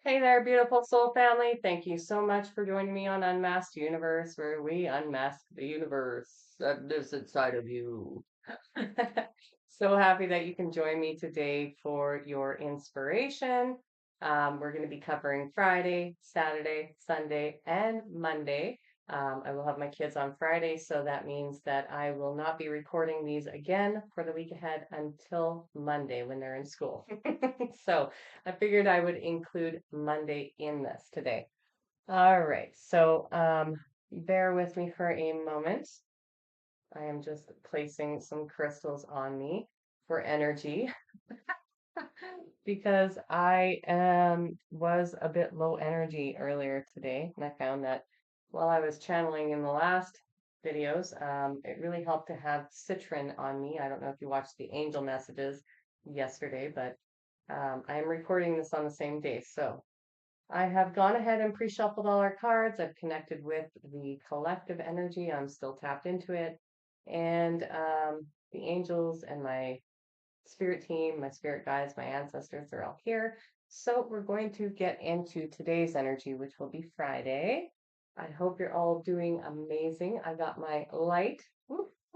Hey there, beautiful soul family. Thank you so much for joining me on Unmasked Universe, where we unmask the universe that lives inside of you. So happy that you can join me today for your inspiration. We're going to be covering Friday, Saturday, Sunday, and Monday. I will have my kids on Friday, so that means that I will not be recording these again for the week ahead until Monday when they're in school. So I figured I would include Monday in this today. All right, so bear with me for a moment. I am just placing some crystals on me for energy because I was a bit low energy earlier today, and I found that while I was channeling in the last videos, it really helped to have citron on me. I don't know if you watched the angel messages yesterday, but I am recording this on the same day, so I have gone ahead and pre-shuffled all our cards. I've connected with the collective energy. I'm still tapped into it. And the angels and my spirit team, my spirit guides, my ancestors, they're all here. So we're going to get into today's energy, which will be Friday. I hope you're all doing amazing. I got my light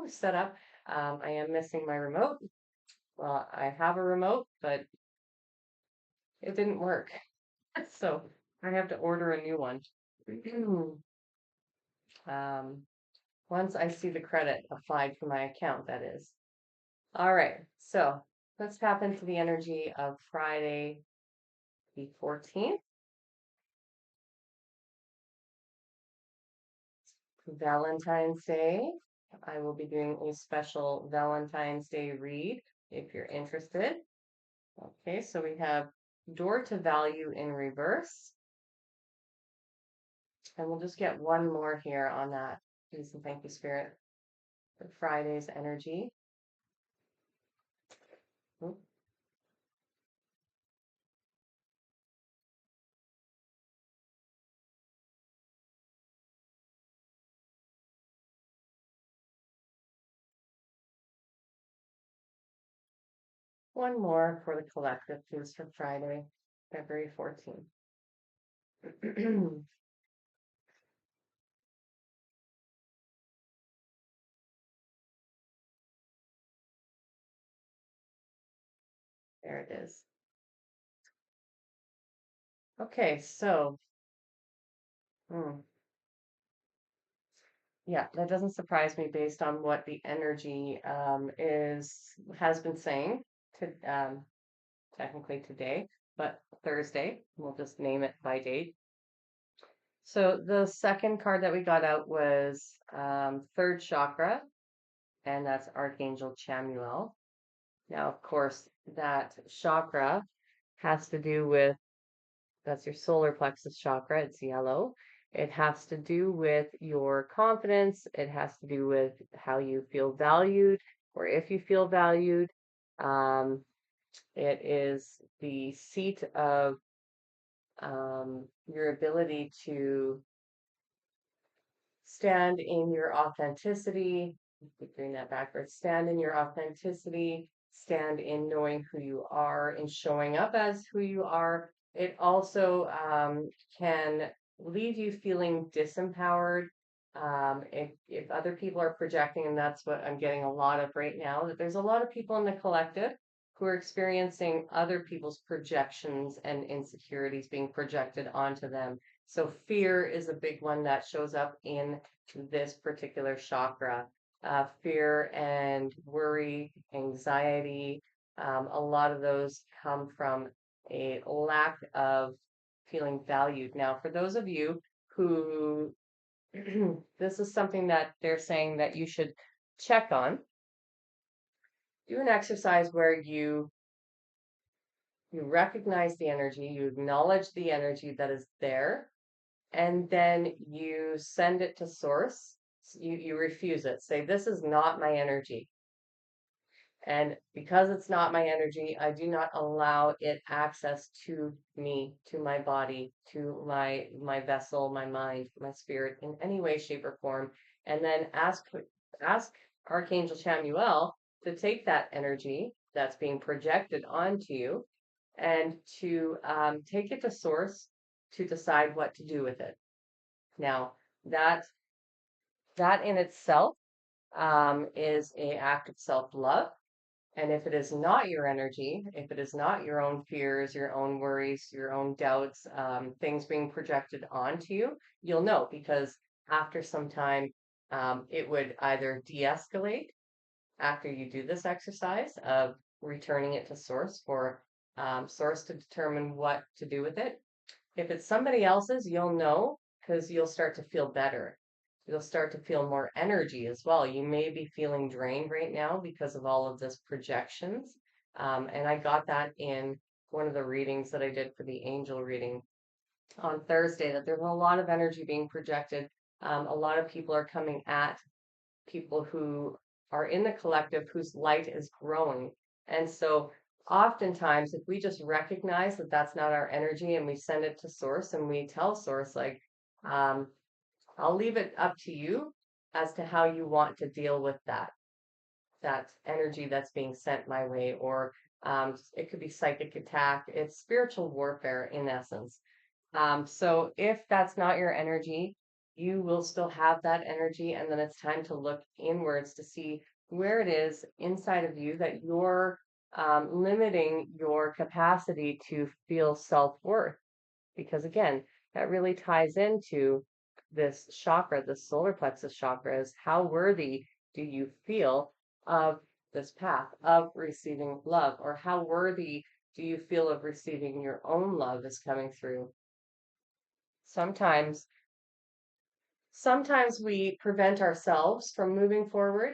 set up. I am missing my remote. Well, I have a remote, but it didn't work. So I have to order a new one. um, once I see the credit applied to my account, that is. All right, so let's tap into the energy of Friday the 14th, Valentine's Day. I will be doing a special Valentine's Day read if you're interested. Okay, so we have Door to Value in reverse. And we'll just get one more here on that. Please and thank you, Spirit, for Friday's energy. Oop, one more for the collective, please, for Friday, February 14th. There it is. Okay, so, hmm, yeah, that doesn't surprise me based on what the energy has been saying to technically today, but Thursday. We'll just name it by date. So the second card that we got out was third chakra, and that's Archangel Chamuel. Now, of course, that chakra has to do with that's your solar plexus chakra. It's yellow. It has to do with your confidence. It has to do with how you feel valued or if you feel valued. Um, it is the seat of your ability to stand in your authenticity. Keep doing that backwards. Stand in your authenticity, stand in knowing who you are and showing up as who you are. It also can leave you feeling disempowered. If other people are projecting, and that's what I'm getting a lot of right now, that there's a lot of people in the collective who are experiencing other people's projections and insecurities being projected onto them. So fear is a big one that shows up in this particular chakra. Fear and worry, anxiety, a lot of those come from a lack of feeling valued. Now, for those of you who this is something that they're saying that you should check on, do an exercise where you recognize the energy, you acknowledge the energy that is there, and then you send it to source. You refuse it. Say, this is not my energy. And because it's not my energy, I do not allow it access to me, to my body, to my vessel, my mind, my spirit in any way, shape, or form. And then ask Archangel Chamuel to take that energy that's being projected onto you and to take it to source to decide what to do with it. Now, that that in itself is a act of self-love. And if it is not your energy, if it is not your own fears, your own worries, your own doubts, things being projected onto you, you'll know because after some time, it would either de-escalate after you do this exercise of returning it to source for source to determine what to do with it. If it's somebody else's, you'll know because you'll start to feel better. You'll start to feel more energy as well. You may be feeling drained right now because of all of this projections. And I got that in one of the readings that I did for the angel reading on Thursday, that there's a lot of energy being projected. A lot of people are coming at people who are in the collective whose light is growing. And so oftentimes, if we just recognize that that's not our energy and we send it to source and we tell source, like, um, I'll leave it up to you as to how you want to deal with that energy that's being sent my way, or it could be psychic attack. It's spiritual warfare in essence. So if that's not your energy, you will still have that energy, and then it's time to look inwards to see where it is inside of you that you're limiting your capacity to feel self-worth. Because again, that really ties into this chakra, the solar plexus chakra, is how worthy do you feel of this path of receiving love, or how worthy do you feel of receiving your own love is coming through. Sometimes, sometimes we prevent ourselves from moving forward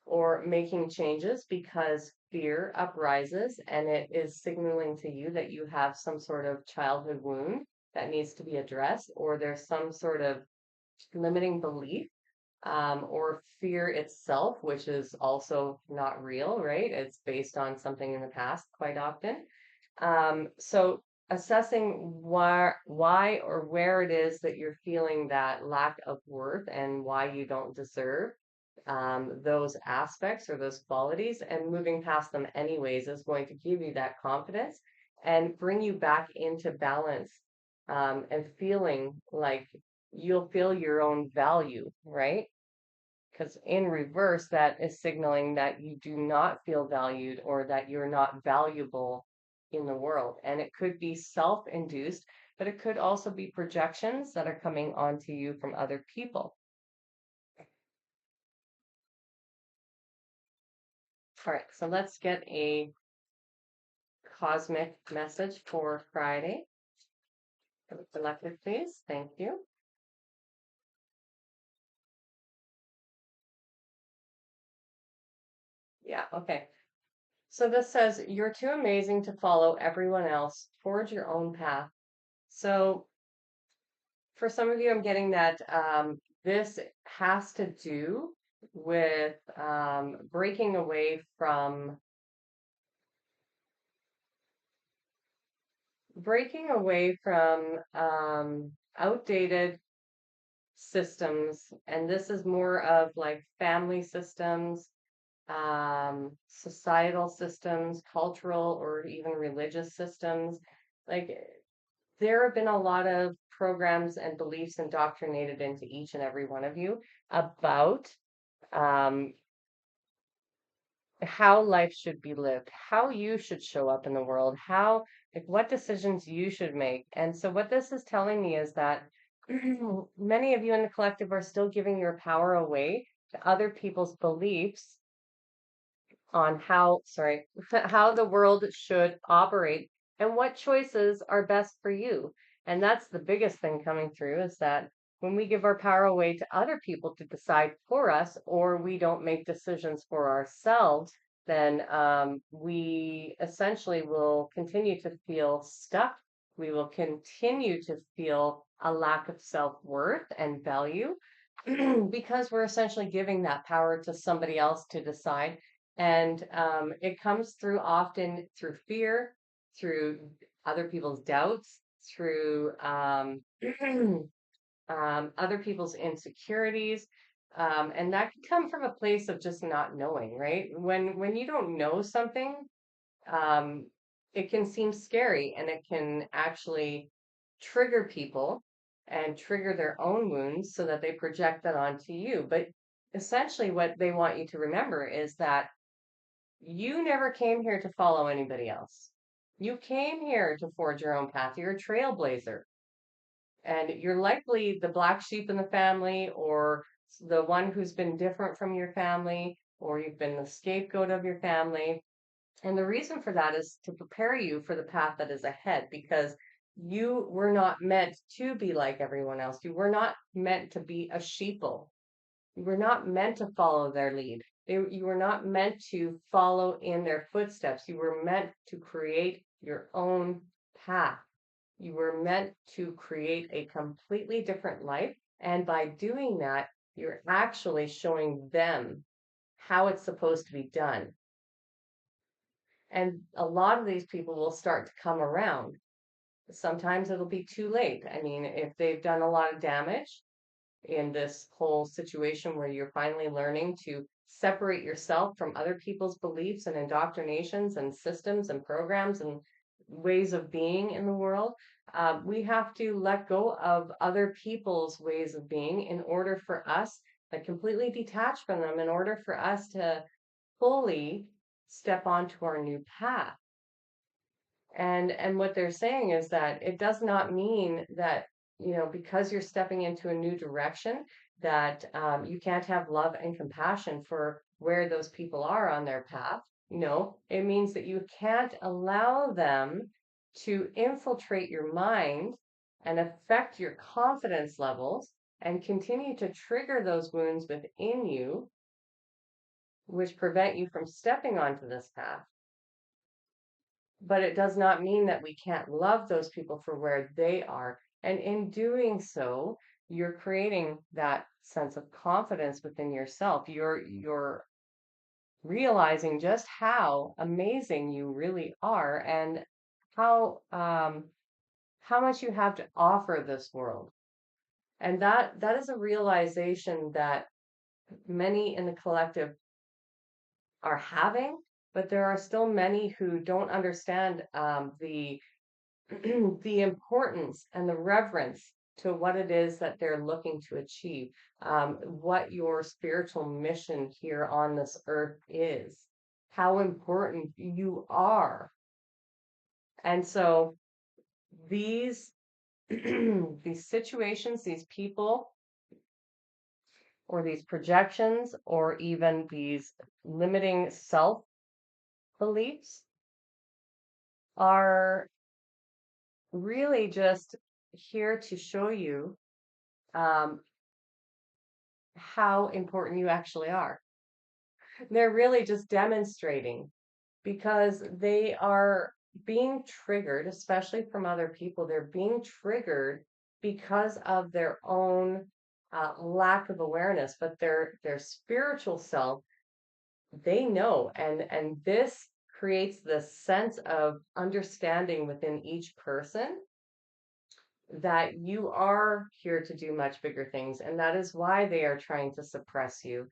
or making changes because fear uprises and it is signaling to you that you have some sort of childhood wound that needs to be addressed, or there's some sort of limiting belief or fear itself, which is also not real, right? It's based on something in the past quite often. So assessing why or where it is that you're feeling that lack of worth and why you don't deserve those aspects or those qualities, and moving past them anyways is going to give you that confidence and bring you back into balance, and feeling like you'll feel your own value, right? Because in reverse, that is signaling that you do not feel valued or that you're not valuable in the world. And it could be self-induced, but it could also be projections that are coming onto you from other people. All right, so let's get a cosmic message for Friday. Collective, please. Thank you. Yeah, okay. So this says, you're too amazing to follow everyone else. Forge your own path. So for some of you, I'm getting that this has to do with breaking away from outdated systems, and this is more of like family systems, societal systems, cultural or even religious systems. Like there have been a lot of programs and beliefs indoctrinated into each and every one of you about um, how life should be lived, how you should show up in the world, how, like, what decisions you should make. And so, what this is telling me is that many of you in the collective are still giving your power away to other people's beliefs on how the world should operate and what choices are best for you. And that's the biggest thing coming through, is that when we give our power away to other people to decide for us, or we don't make decisions for ourselves, then we essentially will continue to feel stuck. We will continue to feel a lack of self-worth and value because we're essentially giving that power to somebody else to decide. And it comes through often through fear, through other people's doubts, through other people's insecurities. And that can come from a place of just not knowing, right? When you don't know something, um, it can seem scary and it can actually trigger people and trigger their own wounds so that they project that onto you. But essentially, what they want you to remember is that you never came here to follow anybody else. You came here to forge your own path. You're a trailblazer. And you're likely the black sheep in the family or the one who's been different from your family, or you've been the scapegoat of your family. And the reason for that is to prepare you for the path that is ahead because you were not meant to be like everyone else. You were not meant to be a sheeple. You were not meant to follow their lead. You were not meant to follow in their footsteps. You were meant to create your own path. You were meant to create a completely different life. And by doing that, you're actually showing them how it's supposed to be done. And a lot of these people will start to come around. Sometimes it'll be too late. I mean, if they've done a lot of damage in this whole situation where you're finally learning to separate yourself from other people's beliefs and indoctrinations and systems and programs and ways of being in the world, we have to let go of other people's ways of being in order for us, like completely detach from them, in order for us to fully step onto our new path. And what they're saying is that it does not mean that, because you're stepping into a new direction, that you can't have love and compassion for where those people are on their path. No, it means that you can't allow them to infiltrate your mind and affect your confidence levels and continue to trigger those wounds within you, which prevent you from stepping onto this path. But it does not mean that we can't love those people for where they are. And in doing so, you're creating that sense of confidence within yourself. You're realizing just how amazing you really are and how much you have to offer this world. And that is a realization that many in the collective are having, but there are still many who don't understand the importance and the reverence to what it is that they're looking to achieve, what your spiritual mission here on this earth is, how important you are. And so these these situations, these people, or these projections, or even these limiting self beliefs are really just here to show you um, how important you actually are. They're really just demonstrating because they are being triggered, especially from other people. They're being triggered because of their own lack of awareness, but their spiritual self, they know, and this creates this sense of understanding within each person that you are here to do much bigger things, and that is why they are trying to suppress you.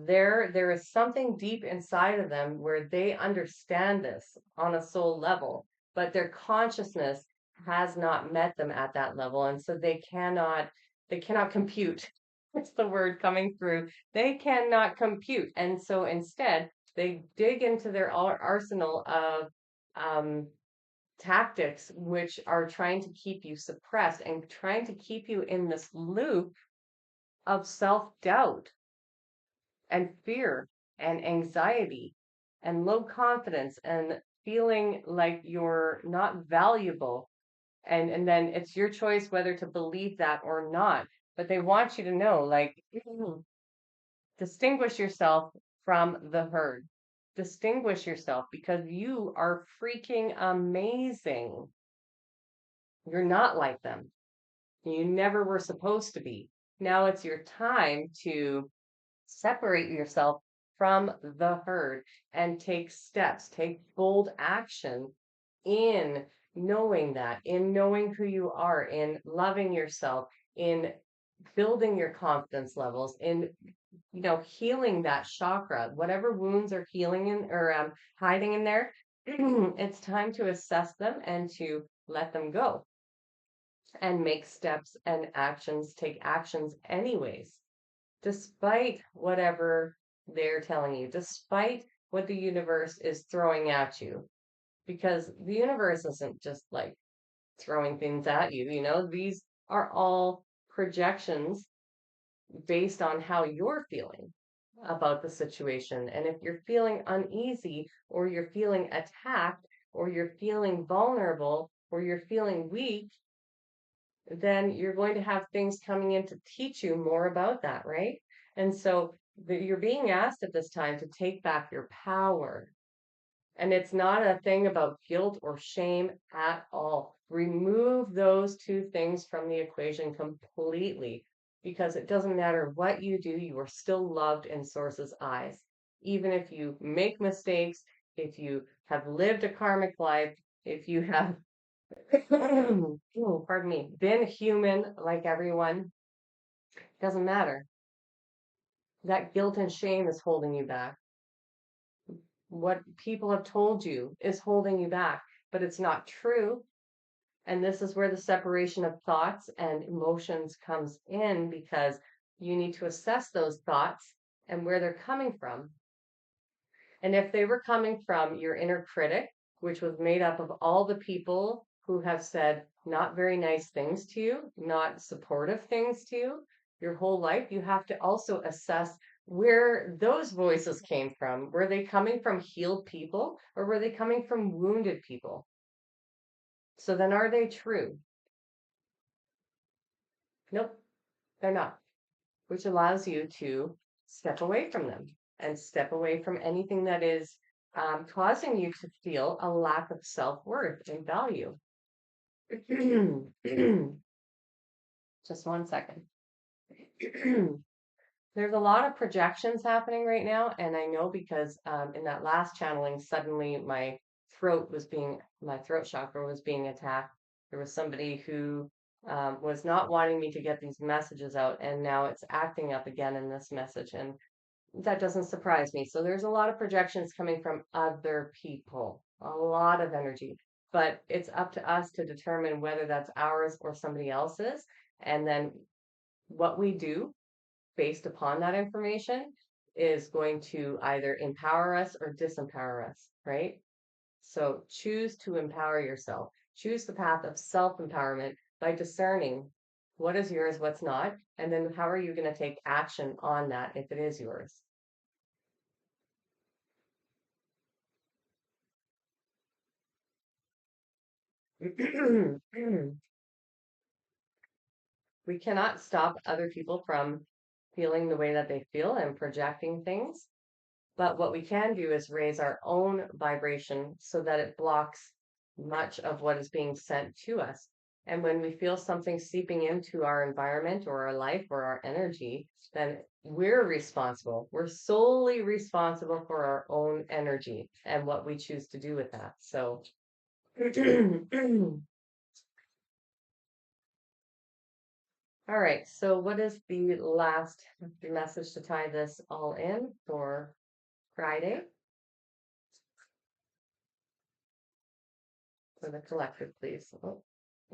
There is something deep inside of them where they understand this on a soul level, but their consciousness has not met them at that level, and so they cannot compute. It's the word coming through. They cannot compute, and so instead they dig into their arsenal of um, tactics which are trying to keep you suppressed and trying to keep you in this loop of self-doubt and fear and anxiety and low confidence and feeling like you're not valuable. And then it's your choice whether to believe that or not. But they want you to know, like, distinguish yourself from the herd. Distinguish yourself because you are freaking amazing. You're not like them. You never were supposed to be. Now it's your time to separate yourself from the herd and take steps, take bold action in knowing that, in knowing who you are, in loving yourself, in building your confidence levels, in healing that chakra, whatever wounds are healing in or hiding in there. it's time to assess them and to let them go and make steps and actions, take actions anyways, despite whatever they're telling you, despite what the universe is throwing at you. Because the universe isn't just like throwing things at you, these are all projections based on how you're feeling about the situation. And if you're feeling uneasy, or you're feeling attacked, or you're feeling vulnerable, or you're feeling weak, then you're going to have things coming in to teach you more about that, right? And so you're being asked at this time to take back your power. And it's not a thing about guilt or shame at all. Remove those two things from the equation completely, because it doesn't matter what you do, you are still loved in Source's eyes. Even if you make mistakes, if you have lived a karmic life, if you have, oh, pardon me, been human like everyone, doesn't matter. That guilt and shame is holding you back. What people have told you is holding you back, but it's not true. And this is where the separation of thoughts and emotions comes in, because you need to assess those thoughts and where they're coming from. And if they were coming from your inner critic, which was made up of all the people who have said not very nice things to you, not supportive things to you your whole life, you have to also assess where those voices came from. Were they coming from healed people, or were they coming from wounded people? So then, are they true? Nope, they're not, which allows you to step away from them and step away from anything that is causing you to feel a lack of self-worth and value. Just one second. There's a lot of projections happening right now, and I know because in that last channeling, suddenly my throat chakra was being attacked. There was somebody who was not wanting me to get these messages out, and now it's acting up again in this message, and that doesn't surprise me. So there's a lot of projections coming from other people, a lot of energy, but it's up to us to determine whether that's ours or somebody else's, and then what we do based upon that information is going to either empower us or disempower us, right? So choose to empower yourself. Choose the path of self-empowerment by discerning what is yours, what's not, and then how are you going to take action on that if it is yours. We cannot stop other people from feeling the way that they feel and projecting things. But what we can do is raise our own vibration so that it blocks much of what is being sent to us. And when we feel something seeping into our environment or our life or our energy, then we're responsible. We're solely responsible for our own energy and what we choose to do with that. So, all right. So, what is the last message to tie this all in for Friday? For the collective, please. Oh,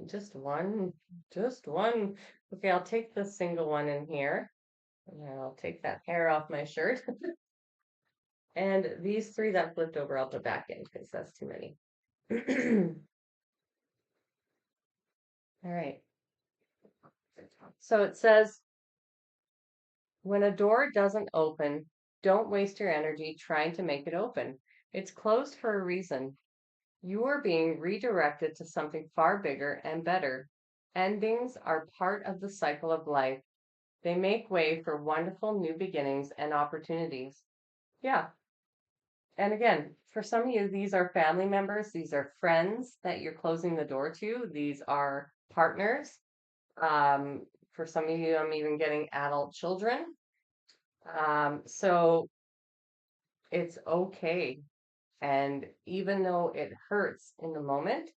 just one, just one. Okay, I'll take the single one in here. And I'll take that hair off my shirt. And these three that flipped over, I'll put back in because that's too many. All right. So it says, when a door doesn't open, don't waste your energy trying to make it open. It's closed for a reason. You are being redirected to something far bigger and better. Endings are part of the cycle of life. They make way for wonderful new beginnings and opportunities. Yeah. And again, for some of you, these are family members, these are friends that you're closing the door to, these are partners. For some of you, I'm even getting adult children. So it's okay. And even though it hurts in the moment,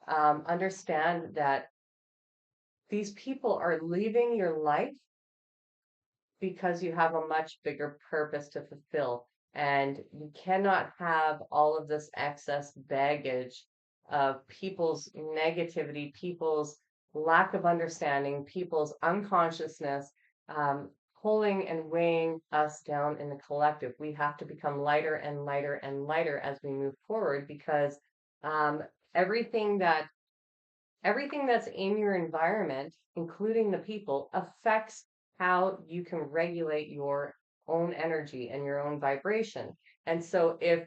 understand that these people are leaving your life because you have a much bigger purpose to fulfill. And you cannot have all of this excess baggage of people's negativity, people's lack of understanding, people's unconsciousness, um, pulling and weighing us down in the collective. We have to become lighter and lighter and lighter as we move forward because um, everything that everything that's in your environment, including the people, affects how you can regulate your own energy and your own vibration. And so if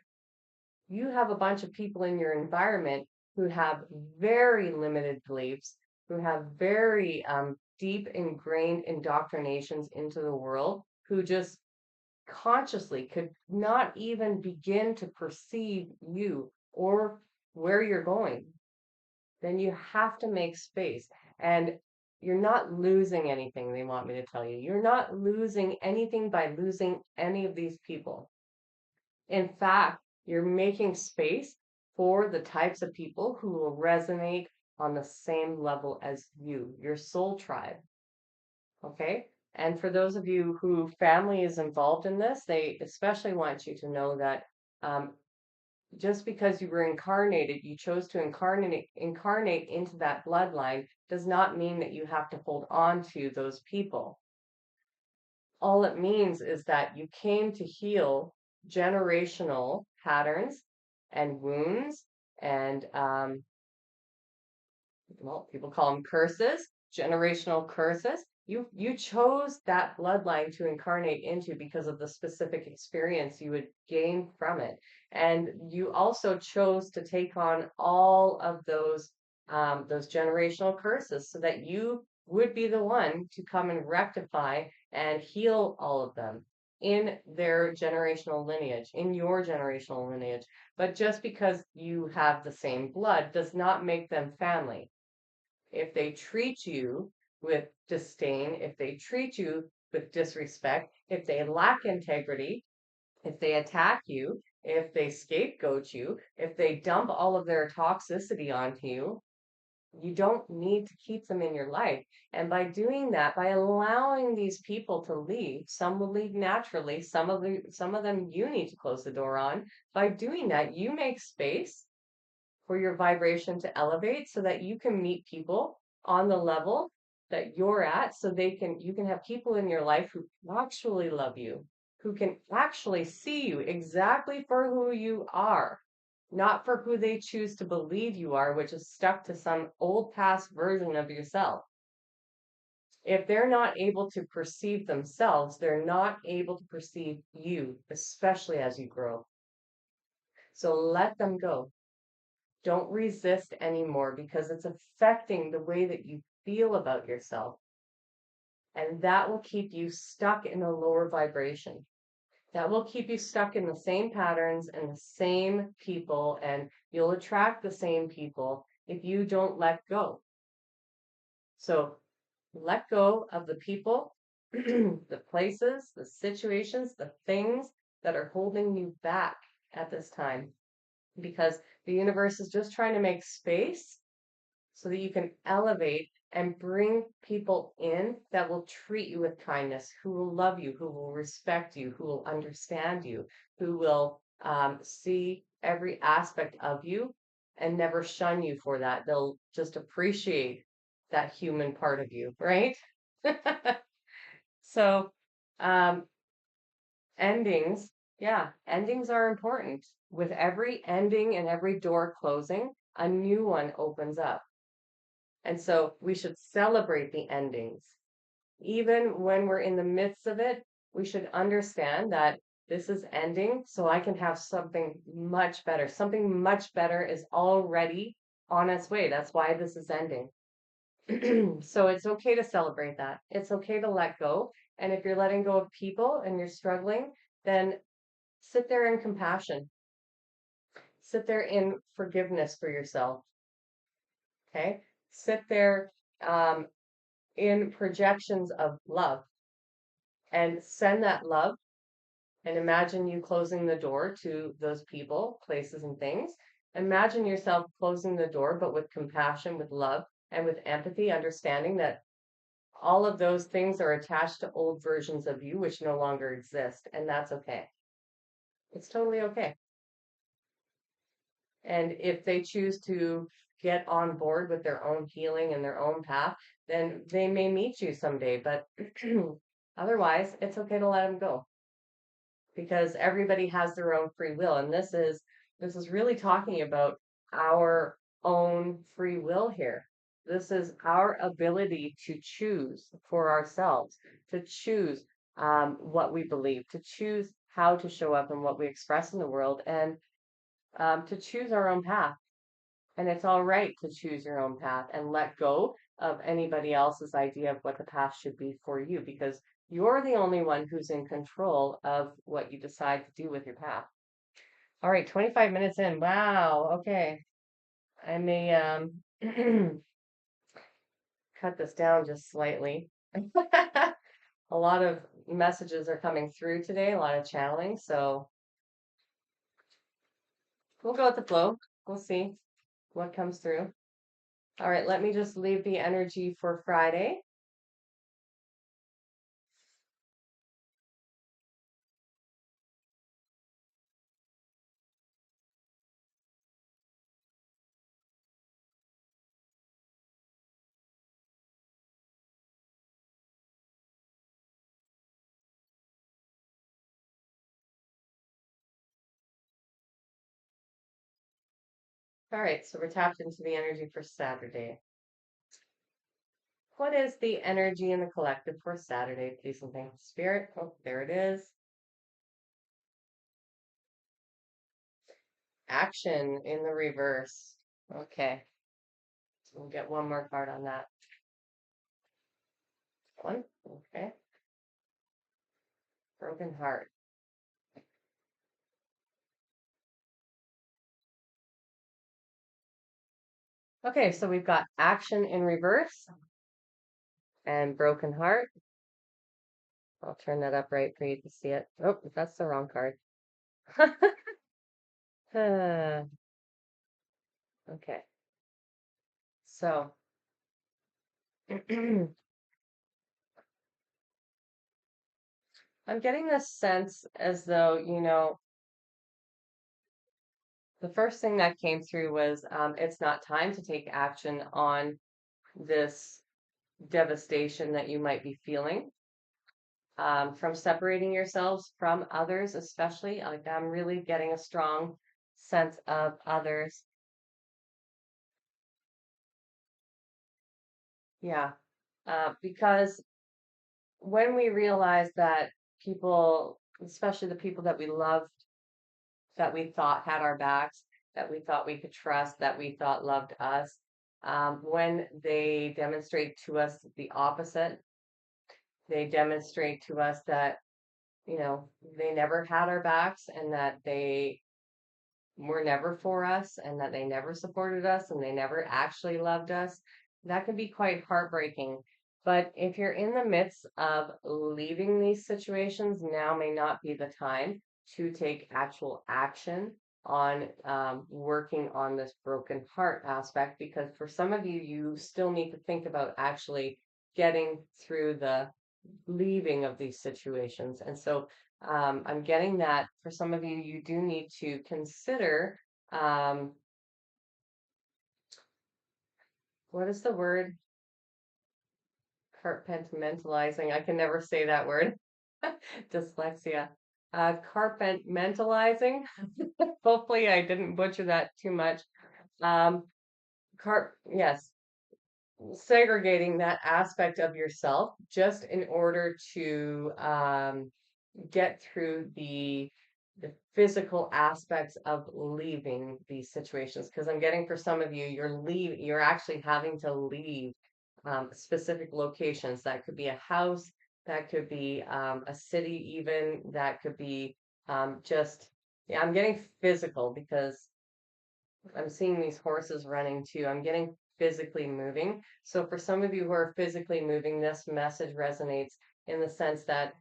you have a bunch of people in your environment who have very limited beliefs, who have very deep ingrained indoctrinations into the world, who just consciously could not even begin to perceive you or where you're going, then you have to make space. And you're not losing anything, they want me to tell you. You're not losing anything by losing any of these people. In fact, you're making space for the types of people who will resonate on the same level as you, your soul tribe. Okay? And for those of you who family is involved in this, they especially want you to know that um, just because you were incarnated, you chose to incarnate into that bloodline does not mean that you have to hold on to those people. All it means is that you came to heal generational patterns and wounds and well, people call them curses, generational curses. You chose that bloodline to incarnate into because of the specific experience you would gain from it. And you also chose to take on all of those generational curses so that you would be the one to come and rectify and heal all of them in their generational lineage, in your generational lineage. But just because you have the same blood does not make them family. If they treat you with disdain, if they treat you with disrespect, if they lack integrity, if they attack you, if they scapegoat you, if they dump all of their toxicity onto you, you don't need to keep them in your life. And by doing that, by allowing these people to leave, some will leave naturally, some of them you need to close the door on. By doing that, you make space for your vibration to elevate so that you can meet people on the level that you're at so you can have people in your life who actually love you, who can actually see you exactly for who you are, not for who they choose to believe you are, which is stuck to some old past version of yourself. If they're not able to perceive themselves, they're not able to perceive you, especially as you grow. So let them go. Don't resist anymore because it's affecting the way that you feel about yourself. And that will keep you stuck in a lower vibration. That will keep you stuck in the same patterns and the same people, and you'll attract the same people if you don't let go. So let go of the people, the places, the situations, the things that are holding you back at this time because the universe is just trying to make space so that you can elevate and bring people in that will treat you with kindness, who will love you, who will respect you, who will understand you, who will see every aspect of you and never shun you for that. They'll just appreciate that human part of you, right? So, um, endings, yeah, endings are important. With every ending and every door closing, a new one opens up. And so we should celebrate the endings. Even when we're in the midst of it, we should understand that this is ending so I can have something much better. Something much better is already on its way. That's why this is ending. So it's okay to celebrate that. It's okay to let go. And if you're letting go of people and you're struggling, then sit there in compassion. Sit there in forgiveness for yourself. Okay? Sit there um, in projections of love and send that love and imagine you closing the door to those people, places, and things. Imagine yourself closing the door, but with compassion, with love, and with empathy, understanding that all of those things are attached to old versions of you which no longer exist, and that's okay. It's totally okay. And if they choose to get on board with their own healing and their own path, then they may meet you someday. But otherwise, it's okay to let them go because everybody has their own free will. And this is really talking about our own free will here. This is our ability to choose for ourselves, to choose what we believe, to choose how to show up and what we express in the world, and to choose our own path. And it's all right to choose your own path and let go of anybody else's idea of what the path should be for you because you're the only one who's in control of what you decide to do with your path. All right, 25 minutes in. Wow. Okay. I may cut this down just slightly. A lot of messages are coming through today, a lot of channeling, so we'll go with the flow. We'll see what comes through. All right, let me just leave the energy for Friday. All right, so we're tapped into the energy for Saturday. What is the energy in the collective for Saturday, please and thank you, Spirit? Oh, there it is. Action in the reverse. Okay, so we'll get one more card on that. One, okay. Broken heart. Okay, so we've got action in reverse and broken heart. I'll turn that up right for you to see it. Oh, that's the wrong card. Okay, so I'm getting this sense as though, the first thing that came through was it's not time to take action on this devastation that you might be feeling from separating yourselves from others, especially. Like I'm really getting a strong sense of others. Yeah. Because when we realize that people, especially the people that we loved, that we thought had our backs, that we thought we could trust, that we thought loved us, when they demonstrate to us the opposite, they demonstrate to us that, they never had our backs and that they were never for us and that they never supported us and they never actually loved us. That can be quite heartbreaking. But if you're in the midst of leaving these situations, now may not be the time to take actual action on working on this broken heart aspect, because for some of you, you still need to think about actually getting through the leaving of these situations. And so I'm getting that for some of you, you do need to consider um, what is the word? Carpentmentalizing. I can never say that word. Dyslexia. Carpentmentalizing. Hopefully, I didn't butcher that too much. Um, yes, segregating that aspect of yourself just in order to get through the physical aspects of leaving these situations, because I'm getting for some of you you're actually having to leave specific locations. That could be a house, that could be a city, even that could be just, yeah, I'm getting physical because I'm seeing these horses running too. I'm getting physically moving. So for some of you who are physically moving, this message resonates in the sense that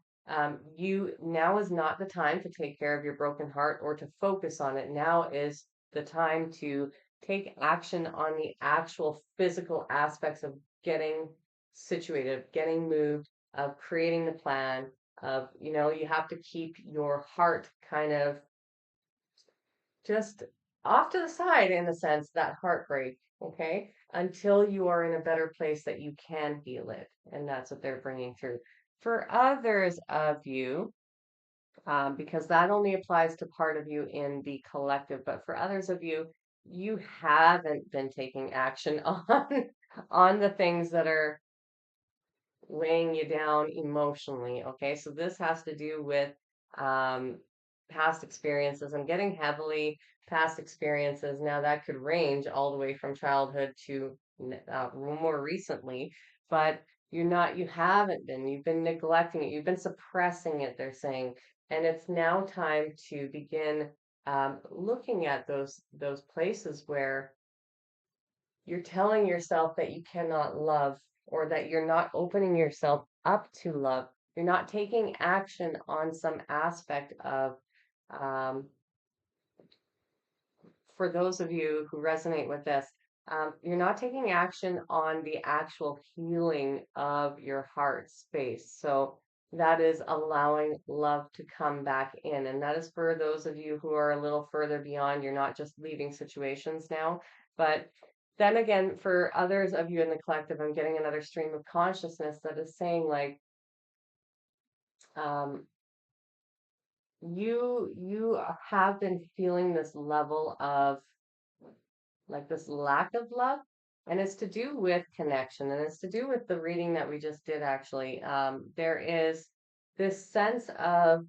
you now is not the time to take care of your broken heart or to focus on it. Now is the time to take action on the actual physical aspects of getting situated, getting moved, of creating the plan, of, you have to keep your heart kind of just off to the side in a sense, that heartbreak, okay, until you are in a better place that you can heal it. And that's what they're bringing through. For others of you, because that only applies to part of you in the collective, but for others of you, you haven't been taking action on the things that are weighing you down emotionally. Okay, so this has to do with um, past experiences. I'm getting heavily past experiences. Now, that could range all the way from childhood to more recently, but you haven't been, you've been neglecting it, you've been suppressing it, they're saying. And it's now time to begin looking at those places where you're telling yourself that you cannot love or that you're not opening yourself up to love. You're not taking action on some aspect of, um, for those of you who resonate with this, you're not taking action on the actual healing of your heart space. So that is allowing love to come back in. And that is for those of you who are a little further beyond. You're not just leaving situations now. But then again, for others of you in the collective, I'm getting another stream of consciousness that is saying, like, um, you have been feeling this level of like this lack of love. And it's to do with connection, and it's to do with the reading that we just did, actually. There is this sense of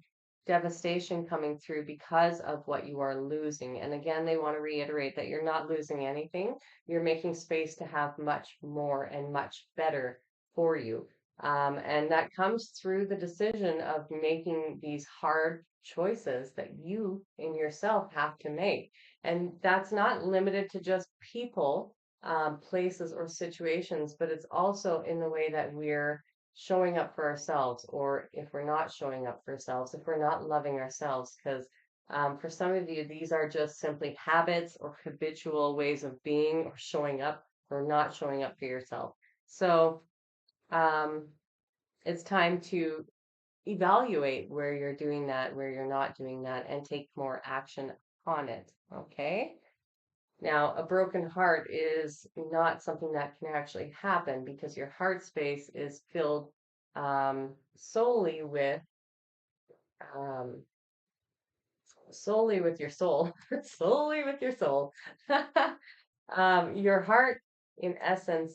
devastation coming through because of what you are losing. And again, they want to reiterate that you're not losing anything. You're making space to have much more and much better for you. And that comes through the decision of making these hard choices that you in yourself have to make. And that's not limited to just people, places, or situations, but it's also in the way that we're showing up for ourselves, or if we're not showing up for ourselves, if we're not loving ourselves. Because for some of you, these are just simply habits or habitual ways of being or showing up or not showing up for yourself. So um, it's time to evaluate where you're doing that, where you're not doing that, and take more action on it. Okay. Now, a broken heart is not something that can actually happen because your heart space is filled solely with um, solely with your soul, solely with your soul. Your heart, in essence,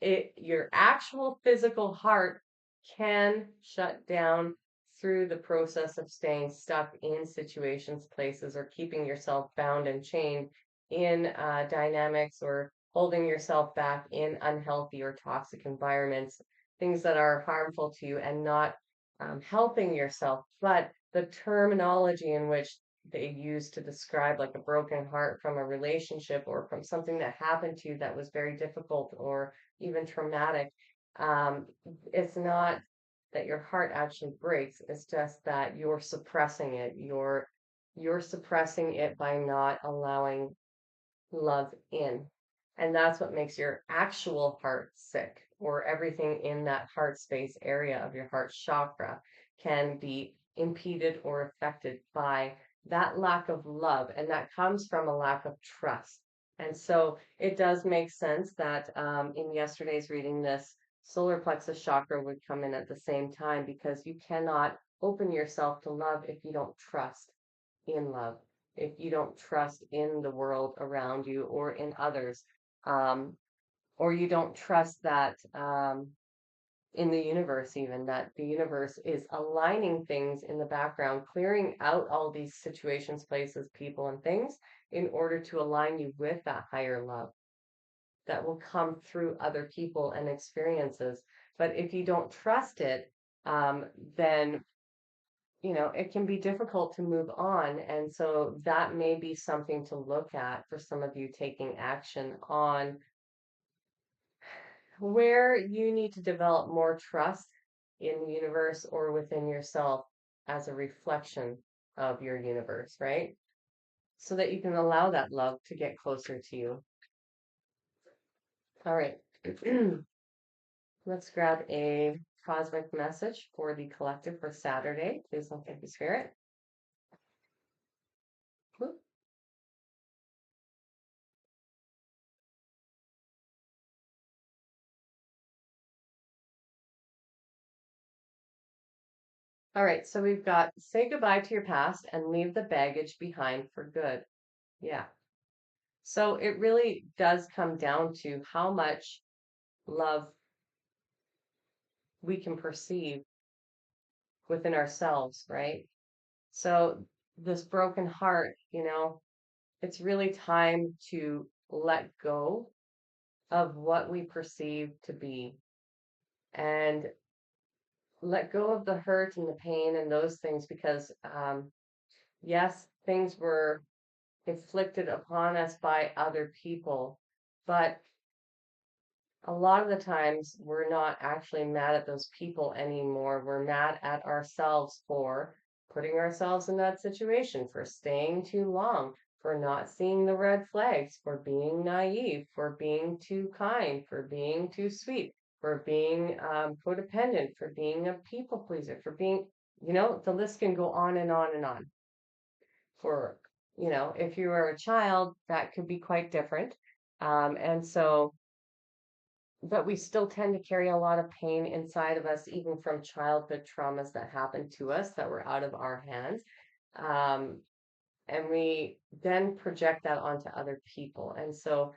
your actual physical heart can shut down through the process of staying stuck in situations, places, or keeping yourself bound and chained in dynamics, or holding yourself back in unhealthy or toxic environments, things that are harmful to you and not helping yourself. But the terminology in which they use to describe like a broken heart from a relationship or from something that happened to you that was very difficult or even traumatic, um, it's not that your heart actually breaks. It's just that you're suppressing it. You're suppressing it by not allowing love in. And that's what makes your actual heart sick, or everything in that heart space area of your heart chakra can be impeded or affected by that lack of love. And that comes from a lack of trust. And so it does make sense that in yesterday's reading, this solar plexus chakra would come in at the same time, because you cannot open yourself to love if you don't trust in love, if you don't trust in the world around you or in others, um, or you don't trust that in the universe, even that the universe is aligning things in the background, clearing out all these situations, places, people, and things in order to align you with that higher love that will come through other people and experiences. But if you don't trust it, then it can be difficult to move on. And so that may be something to look at for some of you, taking action on where you need to develop more trust in the universe or within yourself as a reflection of your universe, right? So that you can allow that love to get closer to you. All right. Let's grab a cosmic message for the collective for Saturday. Please don't thank you, Spirit. All right, so we've got say goodbye to your past and leave the baggage behind for good. Yeah. So it really does come down to how much love we can perceive within ourselves, right? So this broken heart, it's really time to let go of what we perceive to be and let go of the hurt and the pain and those things because, yes, things were inflicted upon us by other people, but a lot of the times we're not actually mad at those people anymore. We're mad at ourselves for putting ourselves in that situation, for staying too long, for not seeing the red flags, for being naive, for being too kind, for being too sweet, for being codependent, for being a people pleaser, for being, the list can go on and on and on. For, if you were a child, that could be quite different. And so, but we still tend to carry a lot of pain inside of us, even from childhood traumas that happened to us that were out of our hands. Um, and we then project that onto other people. And so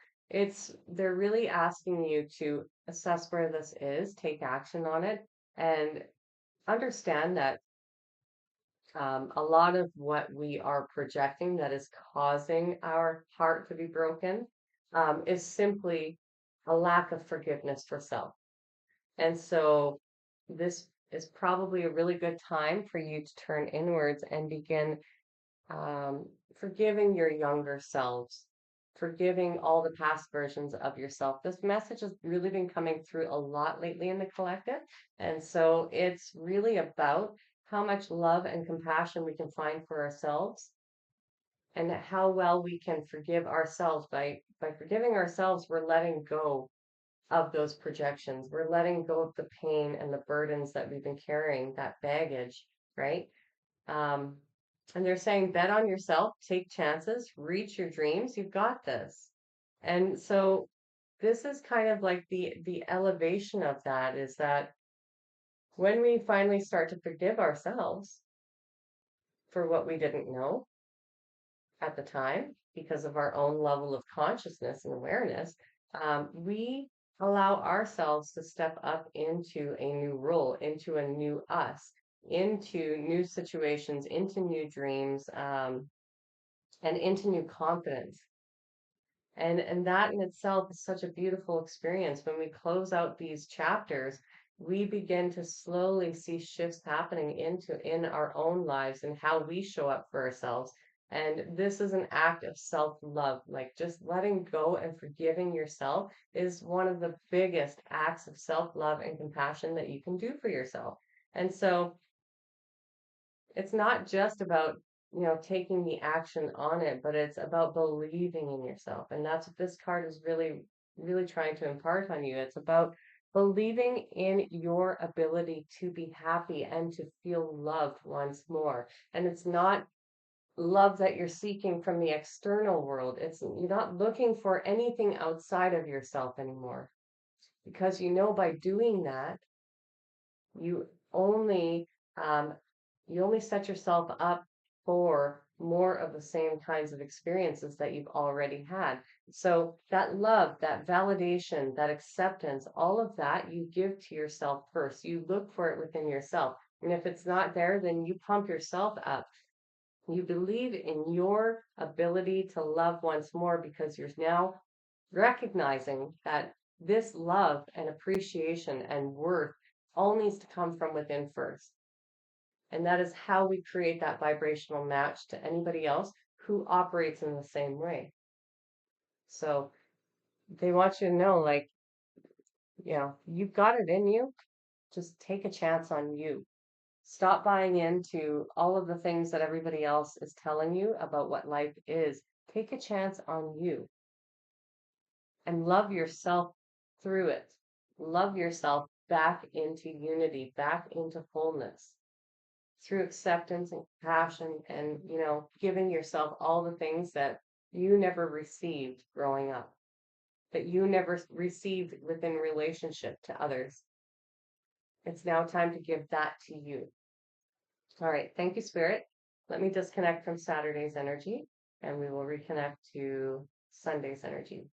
they're really asking you to assess where this is, take action on it, and understand that a lot of what we are projecting that is causing our heart to be broken is simply a lack of forgiveness for self. And so this is probably a really good time for you to turn inwards and begin um, forgiving your younger selves, forgiving all the past versions of yourself. This message has really been coming through a lot lately in the collective. And so it's really about how much love and compassion we can find for ourselves and how well we can forgive ourselves. By forgiving ourselves, we're letting go of those projections. We're letting go of the pain and the burdens that we've been carrying, that baggage, right? Um, and they're saying, bet on yourself, take chances, reach your dreams. You've got this. And so this is kind of like the elevation of that is that when we finally start to forgive ourselves for what we didn't know at the time because of our own level of consciousness and awareness, we allow ourselves to step up into a new role, into a new us, into new situations, into new dreams, and into new confidence. And that in itself is such a beautiful experience. When we close out these chapters, we begin to slowly see shifts happening in our own lives and how we show up for ourselves. And this is an act of self-love. Like just letting go and forgiving yourself is one of the biggest acts of self-love and compassion that you can do for yourself. And so it's not just about taking the action on it, but it's about believing in yourself, and that's what this card is really trying to impart on you. It's about believing in your ability to be happy and to feel loved once more. And it's not love that you're seeking from the external world. It's you're not looking for anything outside of yourself anymore, because by doing that you only um, you only set yourself up for more of the same kinds of experiences that you've already had. So that love, that validation, that acceptance, all of that you give to yourself first. You look for it within yourself. And if it's not there, then you pump yourself up. You believe in your ability to love once more because you're now recognizing that this love and appreciation and worth all needs to come from within first. And that is how we create that vibrational match to anybody else who operates in the same way. So they want you to know, like, you've got it in you. Just take a chance on you. Stop buying into all of the things that everybody else is telling you about what life is. Take a chance on you and love yourself through it. Love yourself back into unity, back into wholeness through acceptance and compassion and, giving yourself all the things that you never received growing up, that you never received within relationship to others. It's now time to give that to you. All right. Thank you, Spirit. Let me disconnect from Saturday's energy and we will reconnect to Sunday's energy.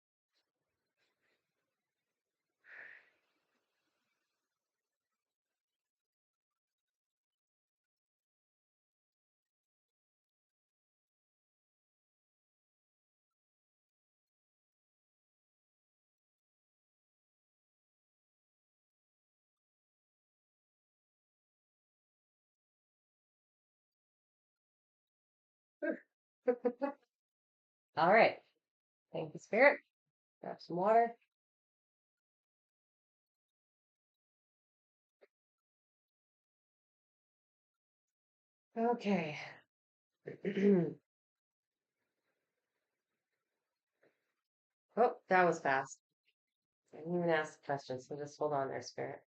All right. Thank you, Spirit. Grab some water. Okay. Oh, that was fast. I didn't even ask the question, so just hold on there, Spirit.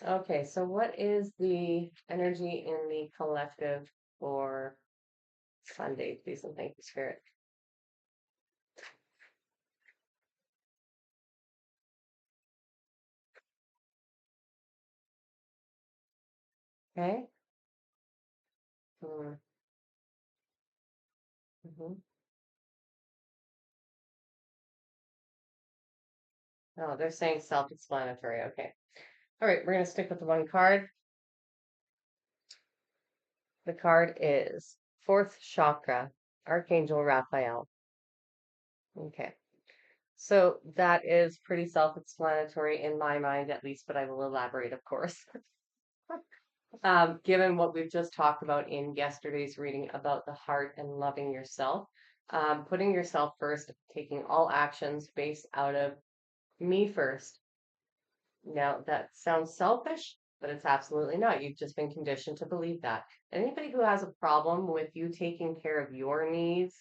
Okay, so what is the energy in the collective for Sunday, please and thank you, Spirit? Okay. Mm, mhm. Oh, they're saying self-explanatory. Okay. All right, we're going to stick with the one card. The card is fourth chakra, Archangel Raphael. Okay. So that is pretty self-explanatory in my mind, at least, but I will elaborate, of course. Given what we've just talked about in yesterday's reading about the heart and loving yourself, putting yourself first, taking all actions based out of me first. Now, that sounds selfish, but it's absolutely not. You've just been conditioned to believe that. Anybody who has a problem with you taking care of your needs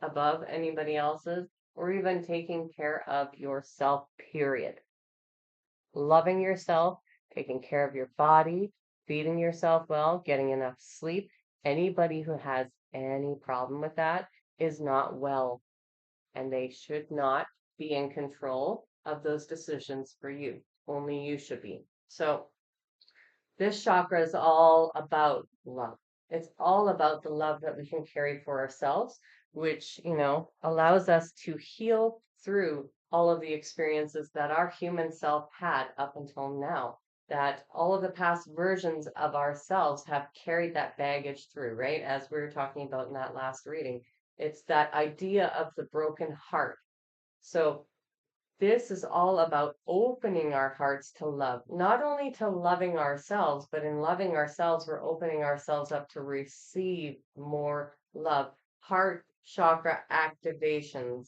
above anybody else's, or even taking care of yourself, period. Loving yourself, taking care of your body, feeding yourself well, getting enough sleep. Anybody who has any problem with that is not well, and they should not be in control of those decisions for you. Only you should be. So, this chakra is all about love. It's all about the love that we can carry for ourselves, which, allows us to heal through all of the experiences that our human self had up until now. That all of the past versions of ourselves have carried that baggage through, right? As we were talking about in that last reading, it's that idea of the broken heart. So, this is all about opening our hearts to love, not only to loving ourselves, but in loving ourselves, we're opening ourselves up to receive more love. Heart chakra activations,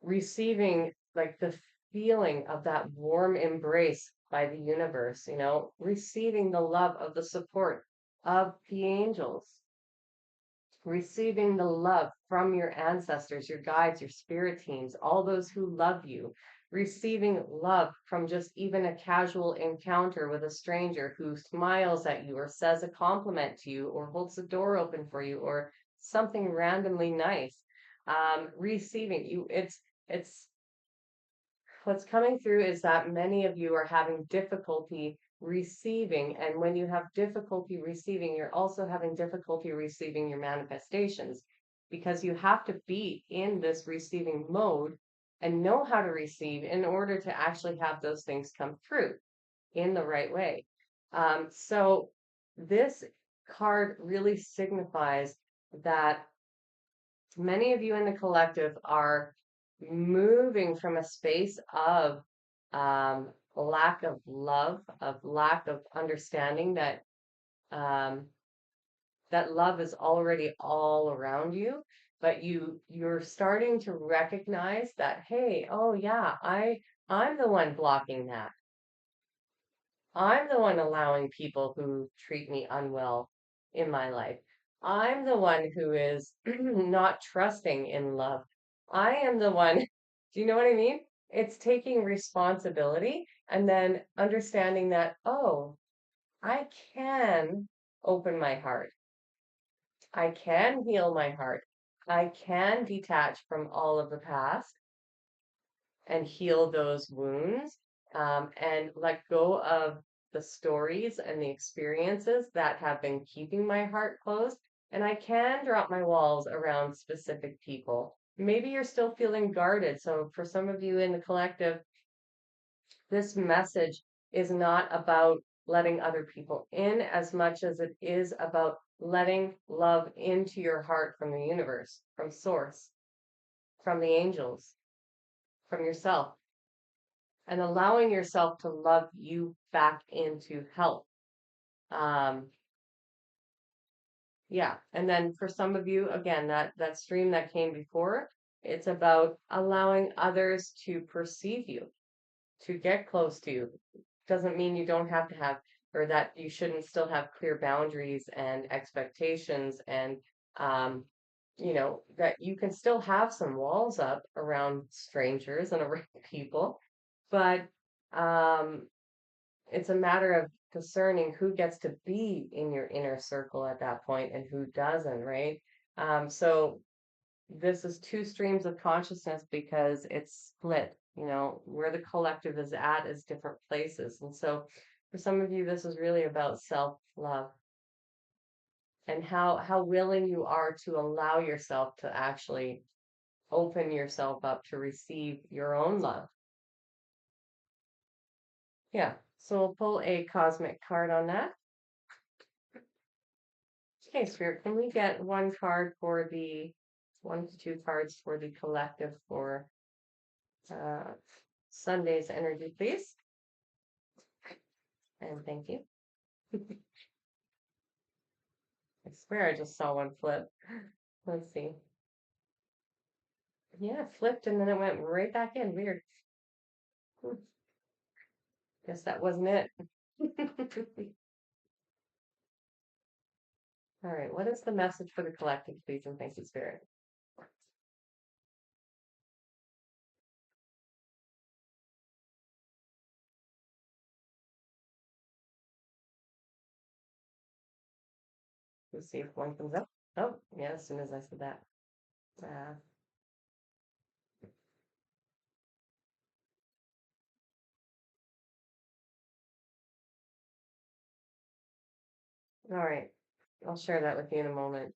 receiving like the feeling of that warm embrace by the universe, receiving the love of the support of the angels, receiving the love from your ancestors, your guides, your spirit teams, all those who love you, receiving love from just even a casual encounter with a stranger who smiles at you or says a compliment to you or holds the door open for you or something randomly nice. Receiving you, it's what's coming through is that many of you are having difficulty receiving. And when you have difficulty receiving, you're also having difficulty receiving your manifestations because you have to be in this receiving mode and know how to receive in order to actually have those things come through in the right way. So this card really signifies that many of you in the collective are moving from a space of lack of love, of lack of understanding that um, that love is already all around you, but you're starting to recognize that, hey, oh yeah, I'm the one blocking that. I'm the one allowing people who treat me unwell in my life. I'm the one who is not trusting in love. I am the one. Do you know what I mean? It's taking responsibility and then understanding that, oh, I can open my heart. I can heal my heart. I can detach from all of the past and heal those wounds and let go of the stories and the experiences that have been keeping my heart closed. And I can drop my walls around specific people. Maybe you're still feeling guarded. So for some of you in the collective, this message is not about letting other people in as much as it is about letting love into your heart from the universe, from source, from the angels, from yourself, and allowing yourself to love you back into health. Um, yeah. And then for some of you, again, that stream that came before, it's about allowing others to perceive you, to get close to you. Doesn't mean you don't have to have, or that you shouldn't still have clear boundaries and expectations, and um, that you can still have some walls up around strangers and around people, but um, it's a matter of discerning who gets to be in your inner circle at that point and who doesn't, right? So this is two streams of consciousness because it's split, where the collective is at is different places. And so for some of you, this is really about self-love and how willing you are to allow yourself to actually open yourself up to receive your own love. Yeah. So we'll pull a cosmic card on that. Okay, Spirit, can we get one card for the 1 to 2 cards for the collective for uh, Sunday's energy, please? And thank you. I swear I just saw one flip. Let's see. Yeah, it flipped and then it went right back in. Weird. Guess that wasn't it. All right, what is the message for the collective, please, and thank you, Spirit? Let's see if one comes up. Oh, yeah, as soon as I said that. Uh, all right, I'll share that with you in a moment.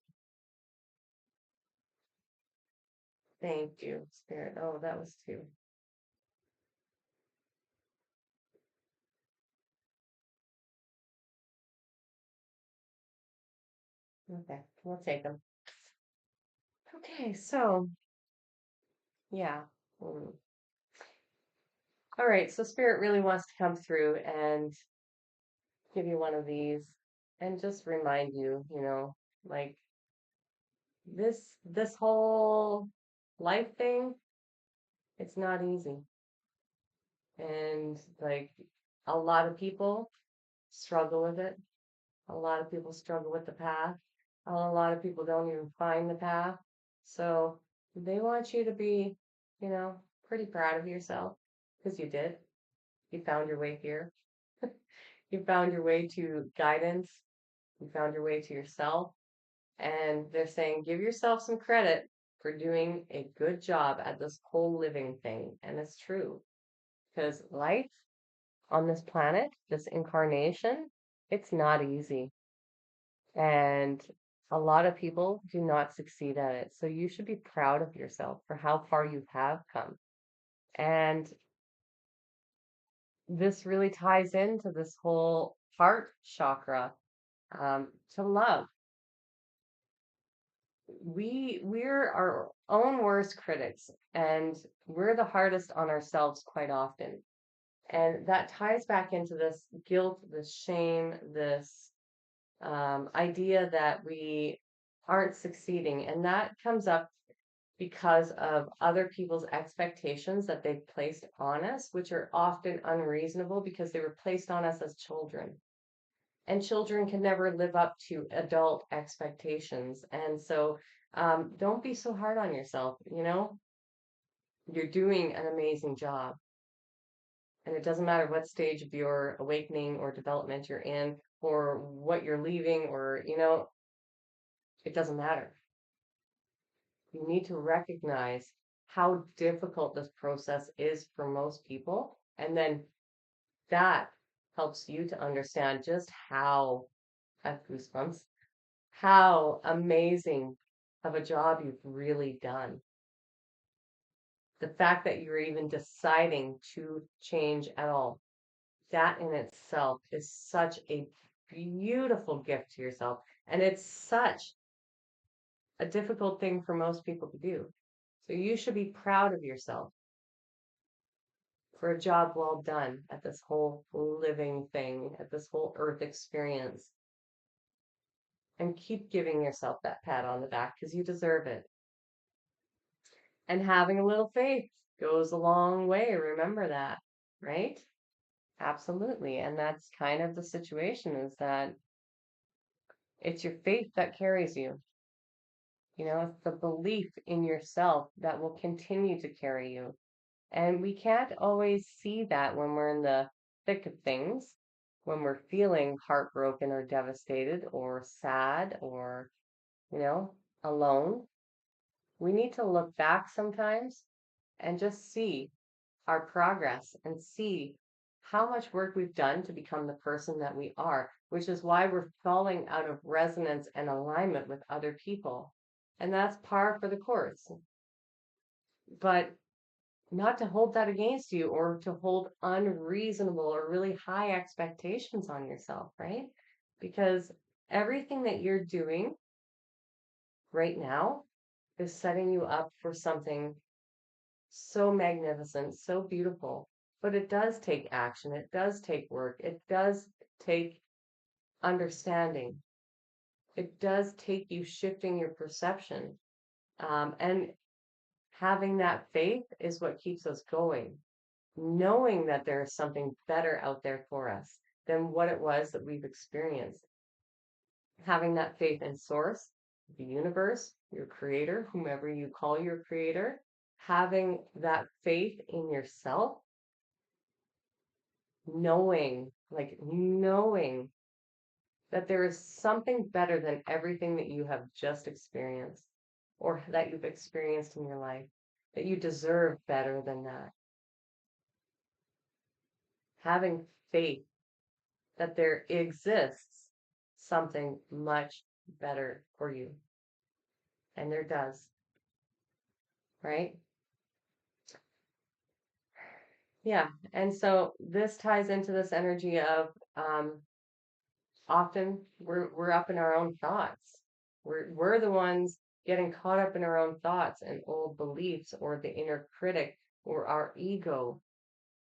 Thank you, Spirit. Oh, that was two. Okay, we'll take them. Okay, so yeah. Mm. All right, so Spirit really wants to come through and give you one of these and just remind you, like this whole life thing, it's not easy. And like a lot of people struggle with it. A lot of people struggle with the path. A lot of people don't even find the path. So they want you to be, pretty proud of yourself because you did. You found your way here. You found your way to guidance. You found your way to yourself. And they're saying, give yourself some credit for doing a good job at this whole living thing. And it's true because life on this planet, this incarnation, it's not easy. And a lot of people do not succeed at it. So you should be proud of yourself for how far you have come. And this really ties into this whole heart chakra, to love. We're our own worst critics, and we're the hardest on ourselves quite often. And that ties back into this guilt, this shame, this idea that we aren't succeeding. And that comes up because of other people's expectations that they've placed on us, which are often unreasonable because they were placed on us as children. And children can never live up to adult expectations. And so don't be so hard on yourself. You're doing an amazing job. And it doesn't matter what stage of your awakening or development you're in, or what you're leaving, or, it doesn't matter. You need to recognize how difficult this process is for most people. And then that helps you to understand just how, I have goosebumps, how amazing of a job you've really done. The fact that you're even deciding to change at all, that in itself is such a beautiful gift to yourself. And it's such a difficult thing for most people to do. So you should be proud of yourself for a job well done at this whole living thing, at this whole earth experience. And keep giving yourself that pat on the back because you deserve it. And having a little faith goes a long way. Remember that, right? Absolutely. And that's kind of the situation, is that it's your faith that carries you. You know, it's the belief in yourself that will continue to carry you. And we can't always see that when we're in the thick of things, when we're feeling heartbroken or devastated or sad or, you know, alone. We need to look back sometimes and just see our progress and see how much work we've done to become the person that we are, which is why we're falling out of resonance and alignment with other people. And that's par for the course. But not to hold that against you or to hold unreasonable or really high expectations on yourself, right? Because everything that you're doing right now is setting you up for something so magnificent, so beautiful. But it does take action, it does take work, it does take understanding, it does take you shifting your perception. And having that faith is what keeps us going, knowing that there is something better out there for us than what it was that we've experienced. Having that faith in source, the universe, your creator, whomever you call your creator, having that faith in yourself, knowing that there is something better than everything that you have just experienced or that you've experienced in your life, that you deserve better than that. Having faith that there exists something much better for you. And there does, right? Yeah. And so this ties into this energy of often we're up in our own thoughts. We're the ones getting caught up in our own thoughts and old beliefs or the inner critic or our ego,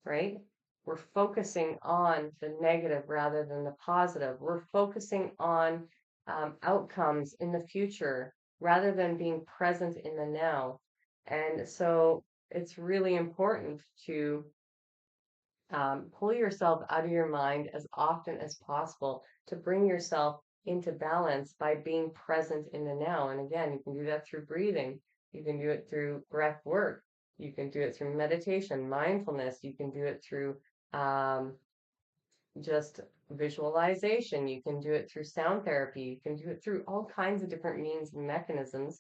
right? We're focusing on the negative rather than the positive. We're focusing on outcomes in the future rather than being present in the now. And so it's really important to pull yourself out of your mind as often as possible to bring yourself into balance by being present in the now. And again, you can do that through breathing. You can do it through breath work. You can do it through meditation, mindfulness. You can do it through um, just visualization. You can do it through sound therapy. You can do it through all kinds of different means and mechanisms.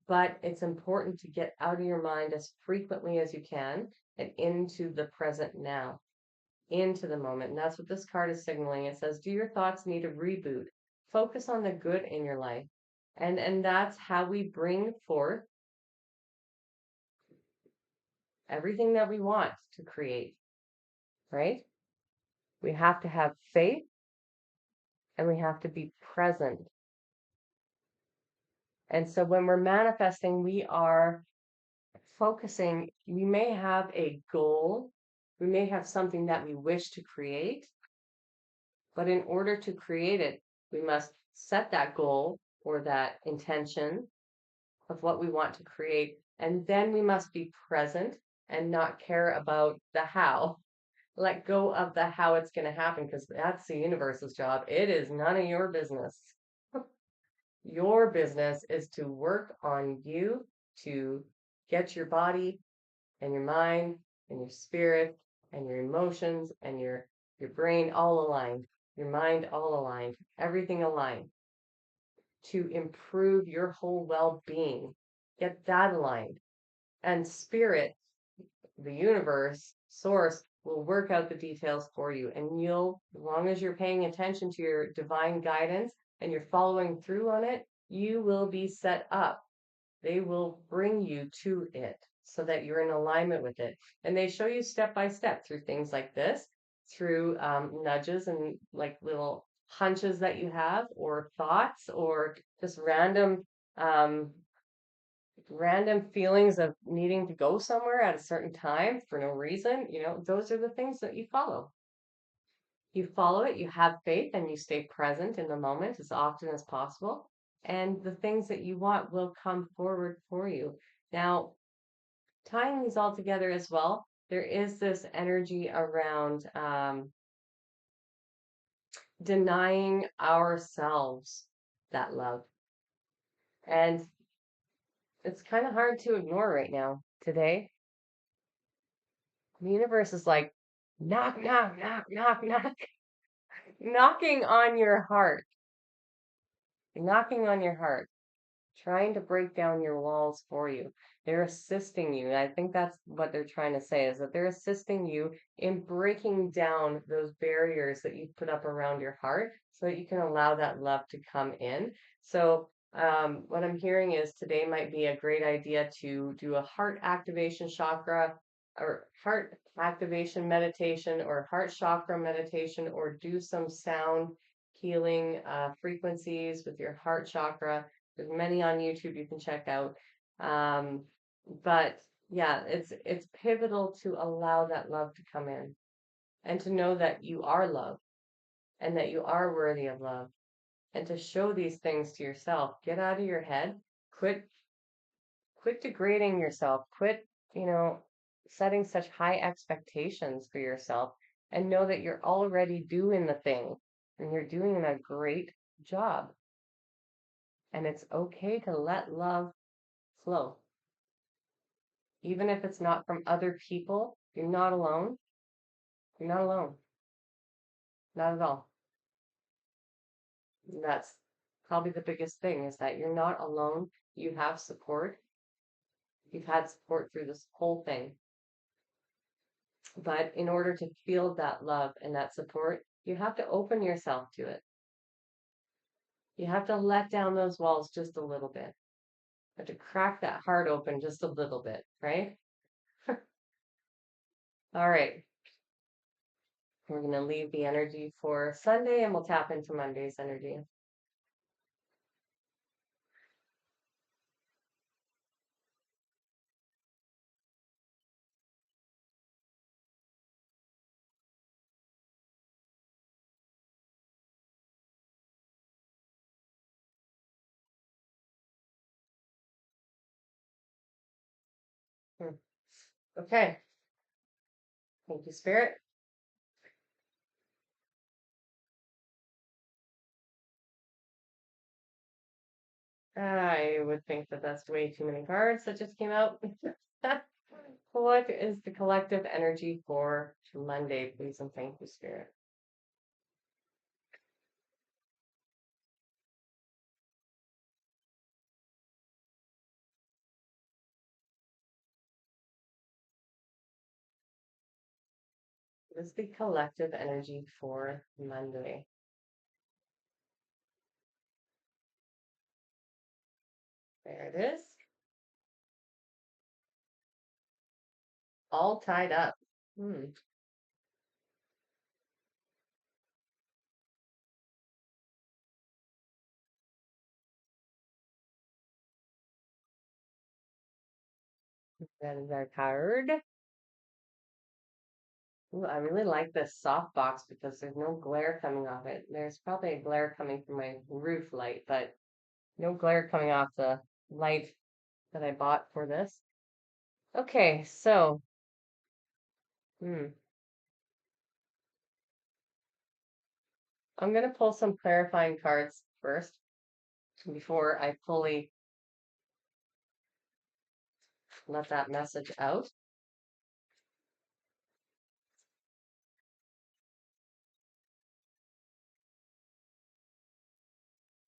But it's important to get out of your mind as frequently as you can and into the present now, into the moment. And that's what this card is signaling. It says, do your thoughts need a reboot? Focus on the good in your life. And that's how we bring forth everything that we want to create, right? We have to have faith and we have to be present. And so when we're manifesting, we are focusing. We may have a goal, we may have something that we wish to create, but in order to create it, we must set that goal or that intention of what we want to create. And then we must be present and not care about the how. Let go of the how it's going to happen because that's the universe's job. It is none of your business. Your business is to work on you to get your body and your mind and your spirit and your emotions and your brain all aligned, your mind all aligned, everything aligned to improve your whole well-being. Get that aligned. And spirit, the universe, source, will work out the details for you. And you'll, as long as you're paying attention to your divine guidance and you're following through on it, you will be set up. They will bring you to it so that you're in alignment with it. And they show you step by step through things like this, through nudges and like little hunches that you have, or thoughts, or just um, random feelings of needing to go somewhere at a certain time for no reason. Those are the things that you follow. You follow it, you have faith, and you stay present in the moment as often as possible. And the things that you want will come forward for you. Now, tying these all together as well, there is this energy around denying ourselves that love. And it's kind of hard to ignore right now. Today, the universe is like, knock, knock, knock, knock, knock, knocking on your heart, knocking on your heart, trying to break down your walls for you. They're assisting you. I think that's what they're trying to say, is that they're assisting you in breaking down those barriers that you've put up around your heart so that you can allow that love to come in. So, what I'm hearing is today might be a great idea to do a heart activation chakra or heart activation meditation or heart chakra meditation, or do some sound healing frequencies with your heart chakra. There's many on YouTube you can check out. Um, but yeah, it's pivotal to allow that love to come in and to know that you are loved and that you are worthy of love, and to show these things to yourself. Get out of your head. Quit degrading yourself. Quit, setting such high expectations for yourself, and know that you're already doing the thing and you're doing a great job. And it's okay to let love flow. Even if it's not from other people, you're not alone. You're not alone. Not at all. That's probably the biggest thing, is that you're not alone. You have support. You've had support through this whole thing. But in order to feel that love and that support, you have to open yourself to it. You have to let down those walls just a little bit. You have to crack that heart open just a little bit, right? All right. We're going to leave the energy for Sunday and we'll tap into Monday's energy. Okay. Thank you, Spirit. I would think that that's way too many cards that just came out. What is the collective energy for Monday, please, and thank you, Spirit. What is the collective energy for Monday? There it is. All tied up. Hmm. That is our card. Ooh, I really like this soft box because there's no glare coming off it. There's probably a glare coming from my roof light, but no glare coming off the light that I bought for this. Okay, so, I'm going to pull some clarifying cards first before I fully let that message out.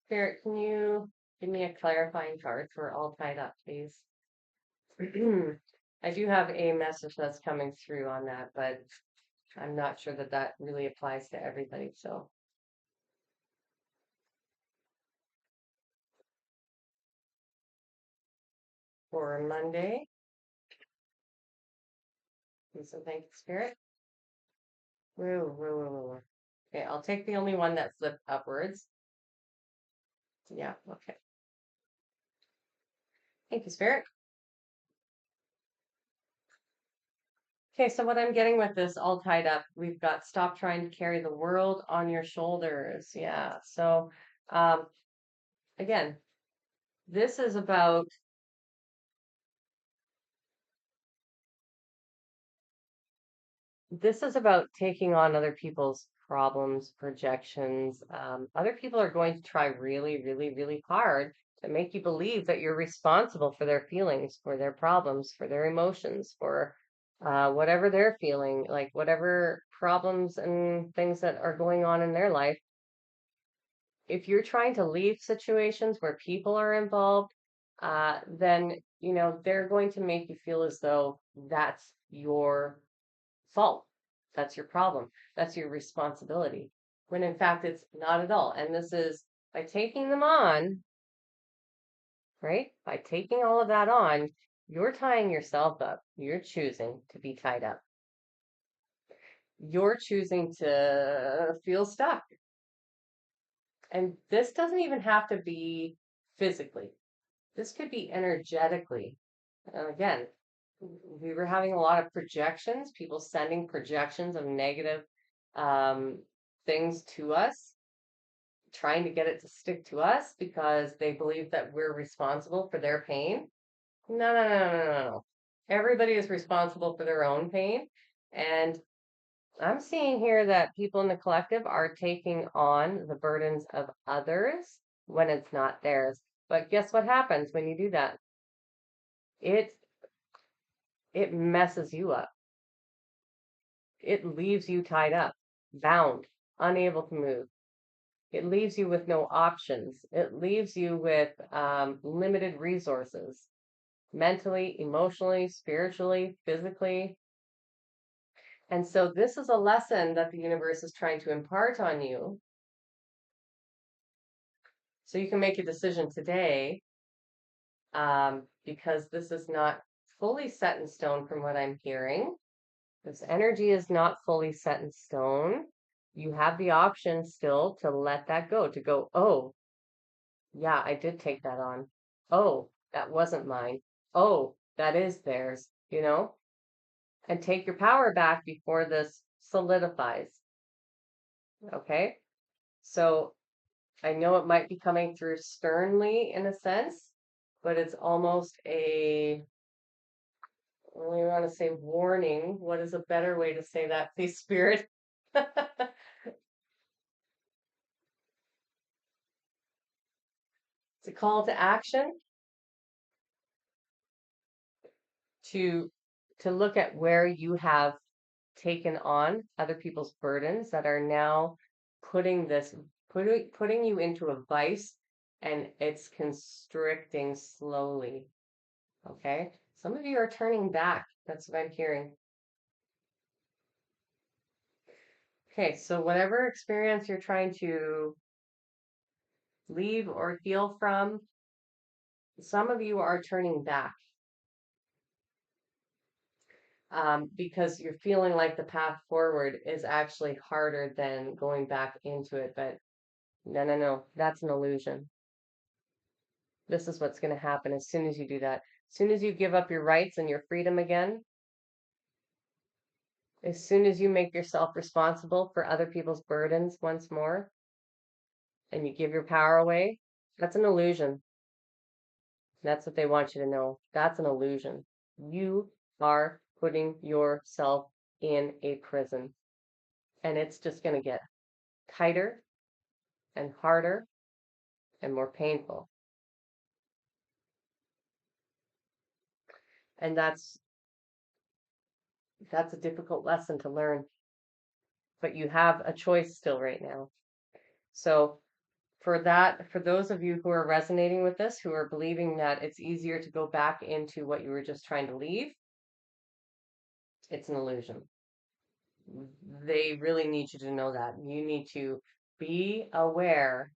Spirit, can you give me a clarifying card for all tied up, please? I do have a message that's coming through on that, but I'm not sure that that really applies to everybody. So for Monday, so thank you, Spirit. Woo, woo, woo, woo, woo. Okay, I'll take the only one that flipped upwards. Yeah, okay. Thank you, Spirit. Okay, so what I'm getting with this all tied up, we've got stop trying to carry the world on your shoulders. Yeah. So, um, again, this is about taking on other people's problems, projections. Other people are going to try really, really, really hard to make you believe that you're responsible for their feelings, for their problems, for their emotions, for whatever they're feeling, like whatever problems and things that are going on in their life. If you're trying to leave situations where people are involved, then they're going to make you feel as though that's your fault. That's your problem. That's your responsibility. When in fact, it's not at all. And this is by taking them on, right? By taking all of that on, you're tying yourself up. You're choosing to be tied up. You're choosing to feel stuck. And this doesn't even have to be physically. This could be energetically. And again, we were having a lot of projections, people sending projections of negative um, things to us, trying to get it to stick to us because they believe that we're responsible for their pain. No, no, no, no, no, no. No. Everybody is responsible for their own pain. And I'm seeing here that people in the collective are taking on the burdens of others when it's not theirs. But guess what happens when you do that? It it messes you up. It leaves you tied up, bound, unable to move. It leaves you with no options. It leaves you with limited resources, mentally, emotionally, spiritually, physically. And so this is a lesson that the universe is trying to impart on you. So you can make a decision today, because this is not fully set in stone from what I'm hearing. This energy is not fully set in stone. You have the option still to let that go, to go, oh, yeah, I did take that on. Oh, that wasn't mine. Oh, that is theirs, and take your power back before this solidifies. Okay. So I know it might be coming through sternly in a sense, but it's almost we want to say warning. What is a better way to say that, please, Spirit? It's a call to action to look at where you have taken on other people's burdens that are now putting you into a vice, and it's constricting slowly. Okay? Some of you are turning back. That's what I'm hearing. Okay, so whatever experience you're trying to leave or heal from, some of you are turning back, because you're feeling like the path forward is actually harder than going back into it. But no, no, no, that's an illusion. This is what's going to happen as soon as you do that. As soon as you give up your rights and your freedom again, as soon as you make yourself responsible for other people's burdens once more, and you give your power away, that's an illusion. That's what they want you to know. That's an illusion. You are putting yourself in a prison, and it's just going to get tighter and harder and more painful. And that's a difficult lesson to learn, but you have a choice still right now. So for those of you who are resonating with this, who are believing that it's easier to go back into what you were just trying to leave, it's an illusion. they really need you to know that. You need to be aware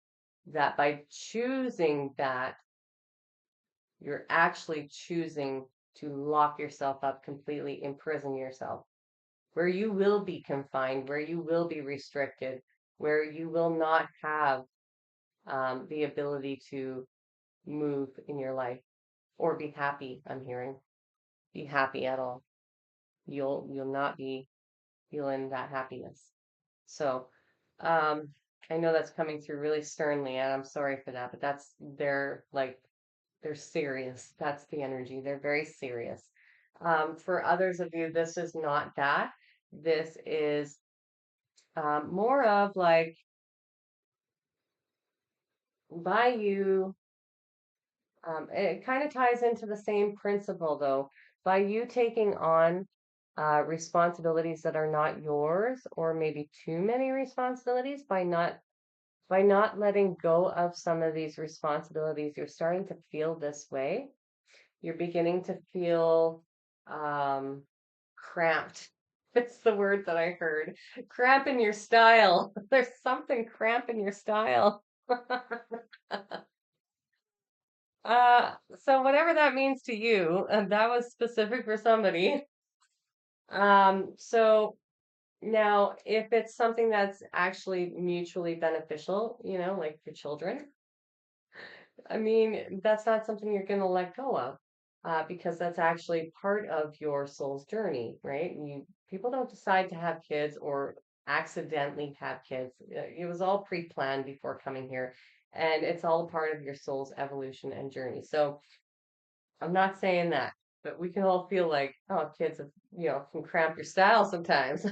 that by choosing that, you're actually choosing to lock yourself up completely, imprison yourself, where you will be confined, where you will be restricted, where you will not have the ability to move in your life or be happy. I'm hearing be happy at all. You'll not be feeling that happiness. So, um, I know that's coming through really sternly, and I'm sorry for that, but that's they're serious. That's the energy. They're very serious. For others of you, this is not that. This is more of like by you. It kind of ties into the same principle, though. By you taking on responsibilities that are not yours, or maybe too many responsibilities, by not letting go of some of these responsibilities, you're starting to feel this way. You're beginning to feel um, cramped. It's the word that I heard. Cramp in your style. There's something cramp in your style. So whatever that means to you, and that was specific for somebody. So now if it's something that's actually mutually beneficial, like your children, I mean, that's not something you're going to let go of, because that's actually part of your soul's journey, right? People don't decide to have kids or accidentally have kids. It was all pre-planned before coming here, and it's all part of your soul's evolution and journey. So I'm not saying that, but we can all feel like, oh, kids have, can cramp your style sometimes,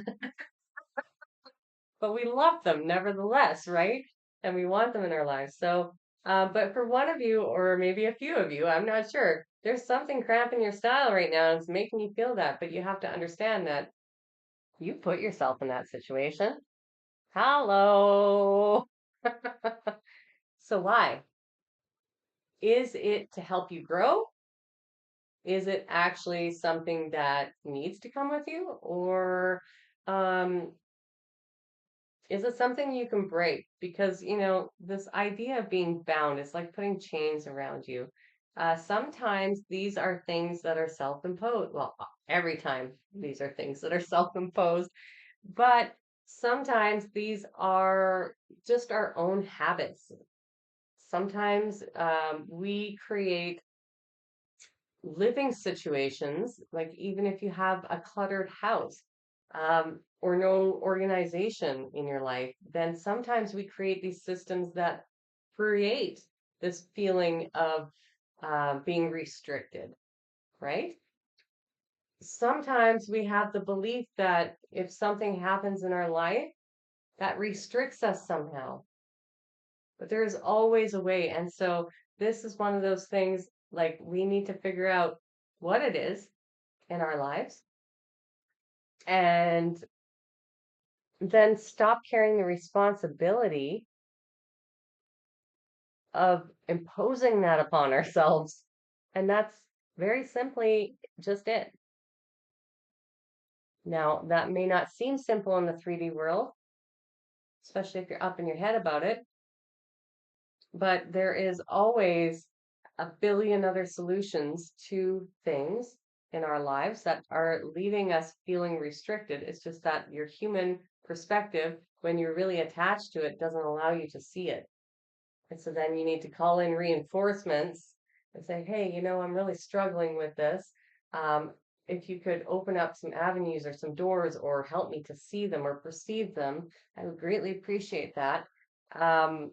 but we love them nevertheless, right? And we want them in our lives. So, but for one of you, or maybe a few of you, I'm not sure, there's something cramping your style right now, and it's making you feel that, but you have to understand that you put yourself in that situation. Hello. So why? Is it to help you grow? Is it actually something that needs to come with you? Or um, is it something you can break? Because, this idea of being bound is like putting chains around you. Sometimes these are things that are self-imposed. Well, every time these are things that are self-imposed, but sometimes these are just our own habits. Sometimes we create living situations, like even if you have a cluttered house, or no organization in your life, then sometimes we create these systems that create this feeling of being restricted, right? Sometimes we have the belief that if something happens in our life, that restricts us somehow, but there's always a way. And so this is one of those things, like we need to figure out what it is in our lives and then stop carrying the responsibility of imposing that upon ourselves. And that's very simply just it. Now, that may not seem simple in the 3D world, especially if you're up in your head about it, but there is always a billion other solutions to things in our lives that are leaving us feeling restricted. It's just that your human perspective, when you're really attached to it, doesn't allow you to see it. And so then you need to call in reinforcements and say, hey, I'm really struggling with this. Um, if you could open up some avenues or some doors or help me to see them or perceive them, I would greatly appreciate that. Um,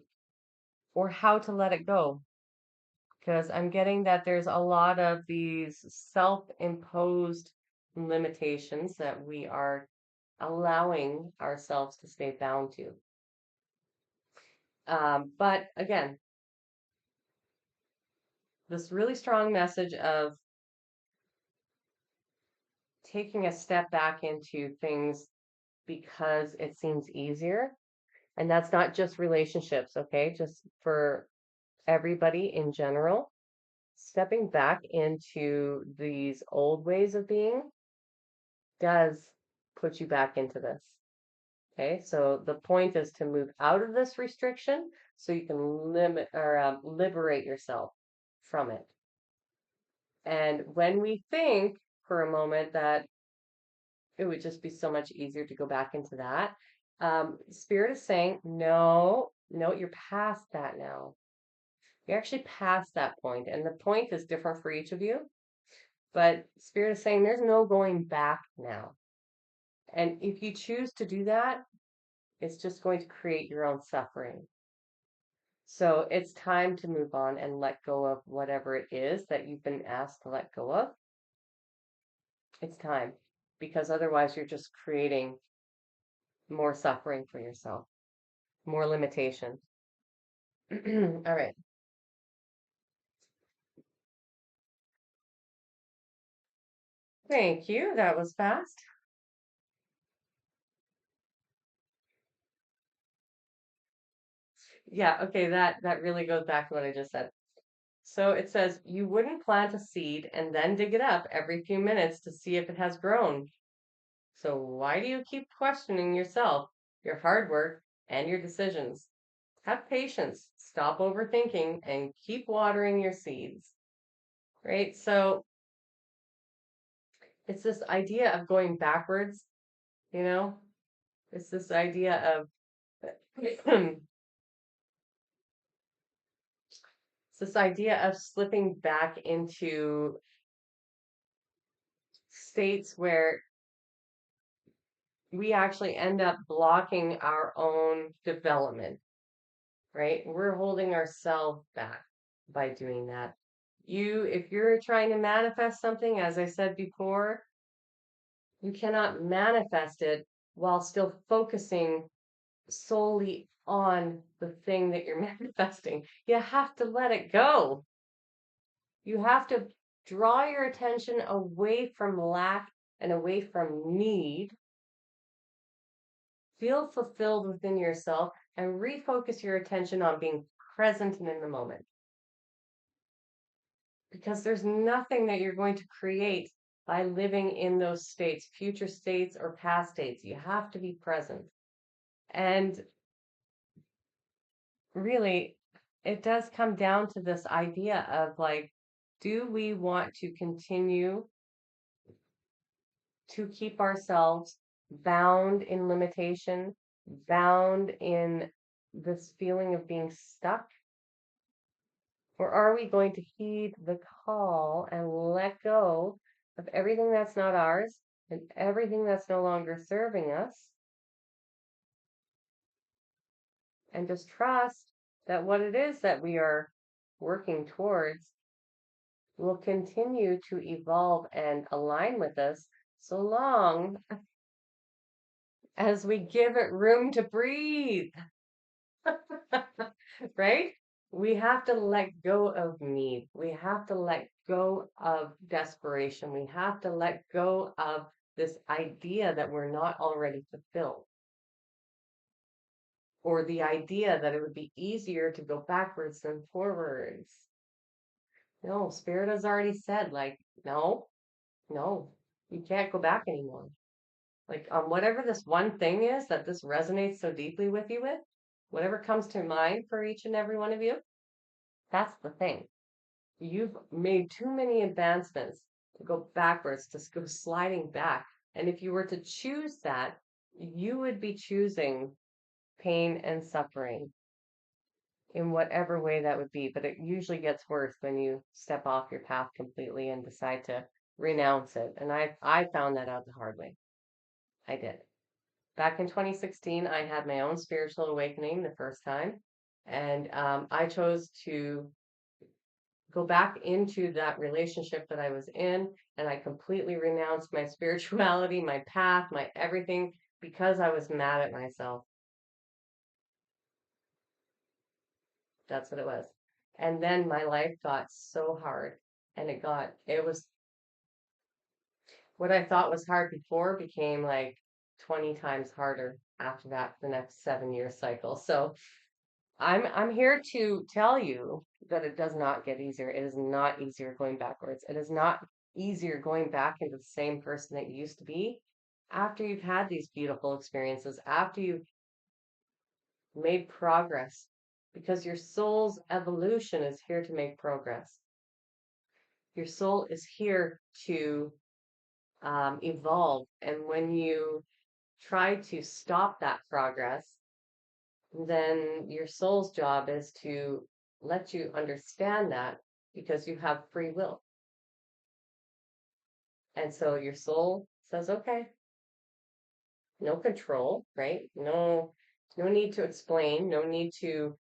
or how to let it go. Because I'm getting that there's a lot of these self-imposed limitations that we are allowing ourselves to stay bound to. But again, this really strong message of taking a step back into things because it seems easier. And that's not just relationships, okay? Just for everybody in general. Stepping back into these old ways of being does put you back into this. Okay, so the point is to move out of this restriction so you can limit or liberate yourself from it. And when we think for a moment that it would just be so much easier to go back into that, Spirit is saying, no, no, you're past that now. You're actually past that point, and the point is different for each of you. But Spirit is saying there's no going back now. And if you choose to do that, it's just going to create your own suffering. So it's time to move on and let go of whatever it is that you've been asked to let go of. It's time, because otherwise you're just creating more suffering for yourself, more limitation. All right. Thank you. That was fast. Yeah, okay, that really goes back to what I just said. So it says you wouldn't plant a seed and then dig it up every few minutes to see if it has grown. So why do you keep questioning yourself, your hard work, and your decisions? Have patience, stop overthinking, and keep watering your seeds. Right? So it's this idea of going backwards, you know? It's this idea of it's this idea of slipping back into states where we actually end up blocking our own development, right? We're holding ourselves back by doing that. If you're trying to manifest something, as I said before, you cannot manifest it while still focusing solely on the thing that you're manifesting. You have to let it go. You have to draw your attention away from lack and away from need. Feel fulfilled within yourself and refocus your attention on being present and in the moment. Because there's nothing that you're going to create by living in those states, future states or past states. You have to be present. And really, it does come down to this idea of like, do we want to continue to keep ourselves bound in limitation, bound in this feeling of being stuck? Or are we going to heed the call and let go of everything that's not ours and everything that's no longer serving us and just trust that what it is that we are working towards will continue to evolve and align with us so long as we give it room to breathe? Right? We have to let go of need. We have to let go of desperation. We have to let go of this idea that we're not already fulfilled, or the idea that it would be easier to go backwards than forwards. No, Spirit has already said, like, no, no, you can't go back anymore. Like, on whatever this one thing is that this resonates so deeply with you with, whatever comes to mind for each and every one of you, that's the thing. You've made too many advancements to go backwards, to go sliding back. And if you were to choose that, you would be choosing pain and suffering in whatever way that would be. But it usually gets worse when you step off your path completely and decide to renounce it. And I found that out the hard way. I did. Back in 2016, I had my own spiritual awakening the first time. And I chose to go back into that relationship that I was in, and I completely renounced my spirituality, my path, my everything, because I was mad at myself. That's what it was. And then my life got so hard, and it was what I thought was hard before became like 20 times harder after that, the next 7 year cycle. So I'm here to tell you that it does not get easier. It is not easier going backwards. It is not easier going back into the same person that you used to be. after you've had these beautiful experiences, after you've made progress, because your soul's evolution is here to make progress. Your soul is here to evolve. And when you try to stop that progress, then your soul's job is to let you understand that because you have free will. And so your soul says, okay, no control, right? No need to explain, no need to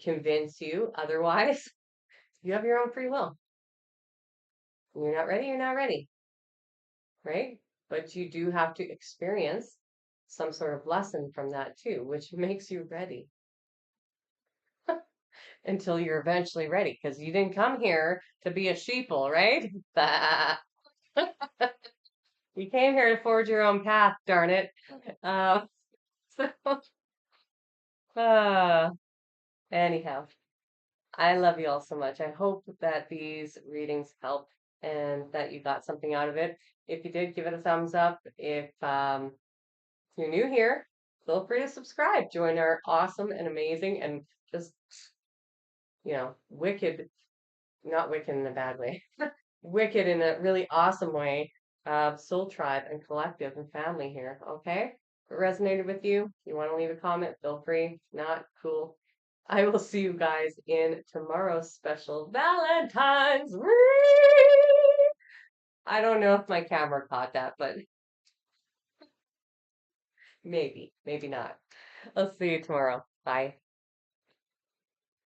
convince you. Otherwise, you have your own free will. You're not ready, you're not ready, right? But you do have to experience some sort of lesson from that too, which makes you ready until you're eventually ready because you didn't come here to be a sheeple, right? You came here to forge your own path, darn it. Uh, so, uh, anyhow, I love you all so much. I hope that these readings help and that you got something out of it. If you did, give it a thumbs up. If you're new here, feel free to subscribe. Join our awesome and amazing and just, wicked, not wicked in a bad way, wicked in a really awesome way, soul tribe and collective and family here. Okay? If it resonated with you, you want to leave a comment, feel free. Not cool. I will see you guys in tomorrow's special Valentine's. I don't know if my camera caught that, but maybe, maybe not. I'll see you tomorrow. Bye.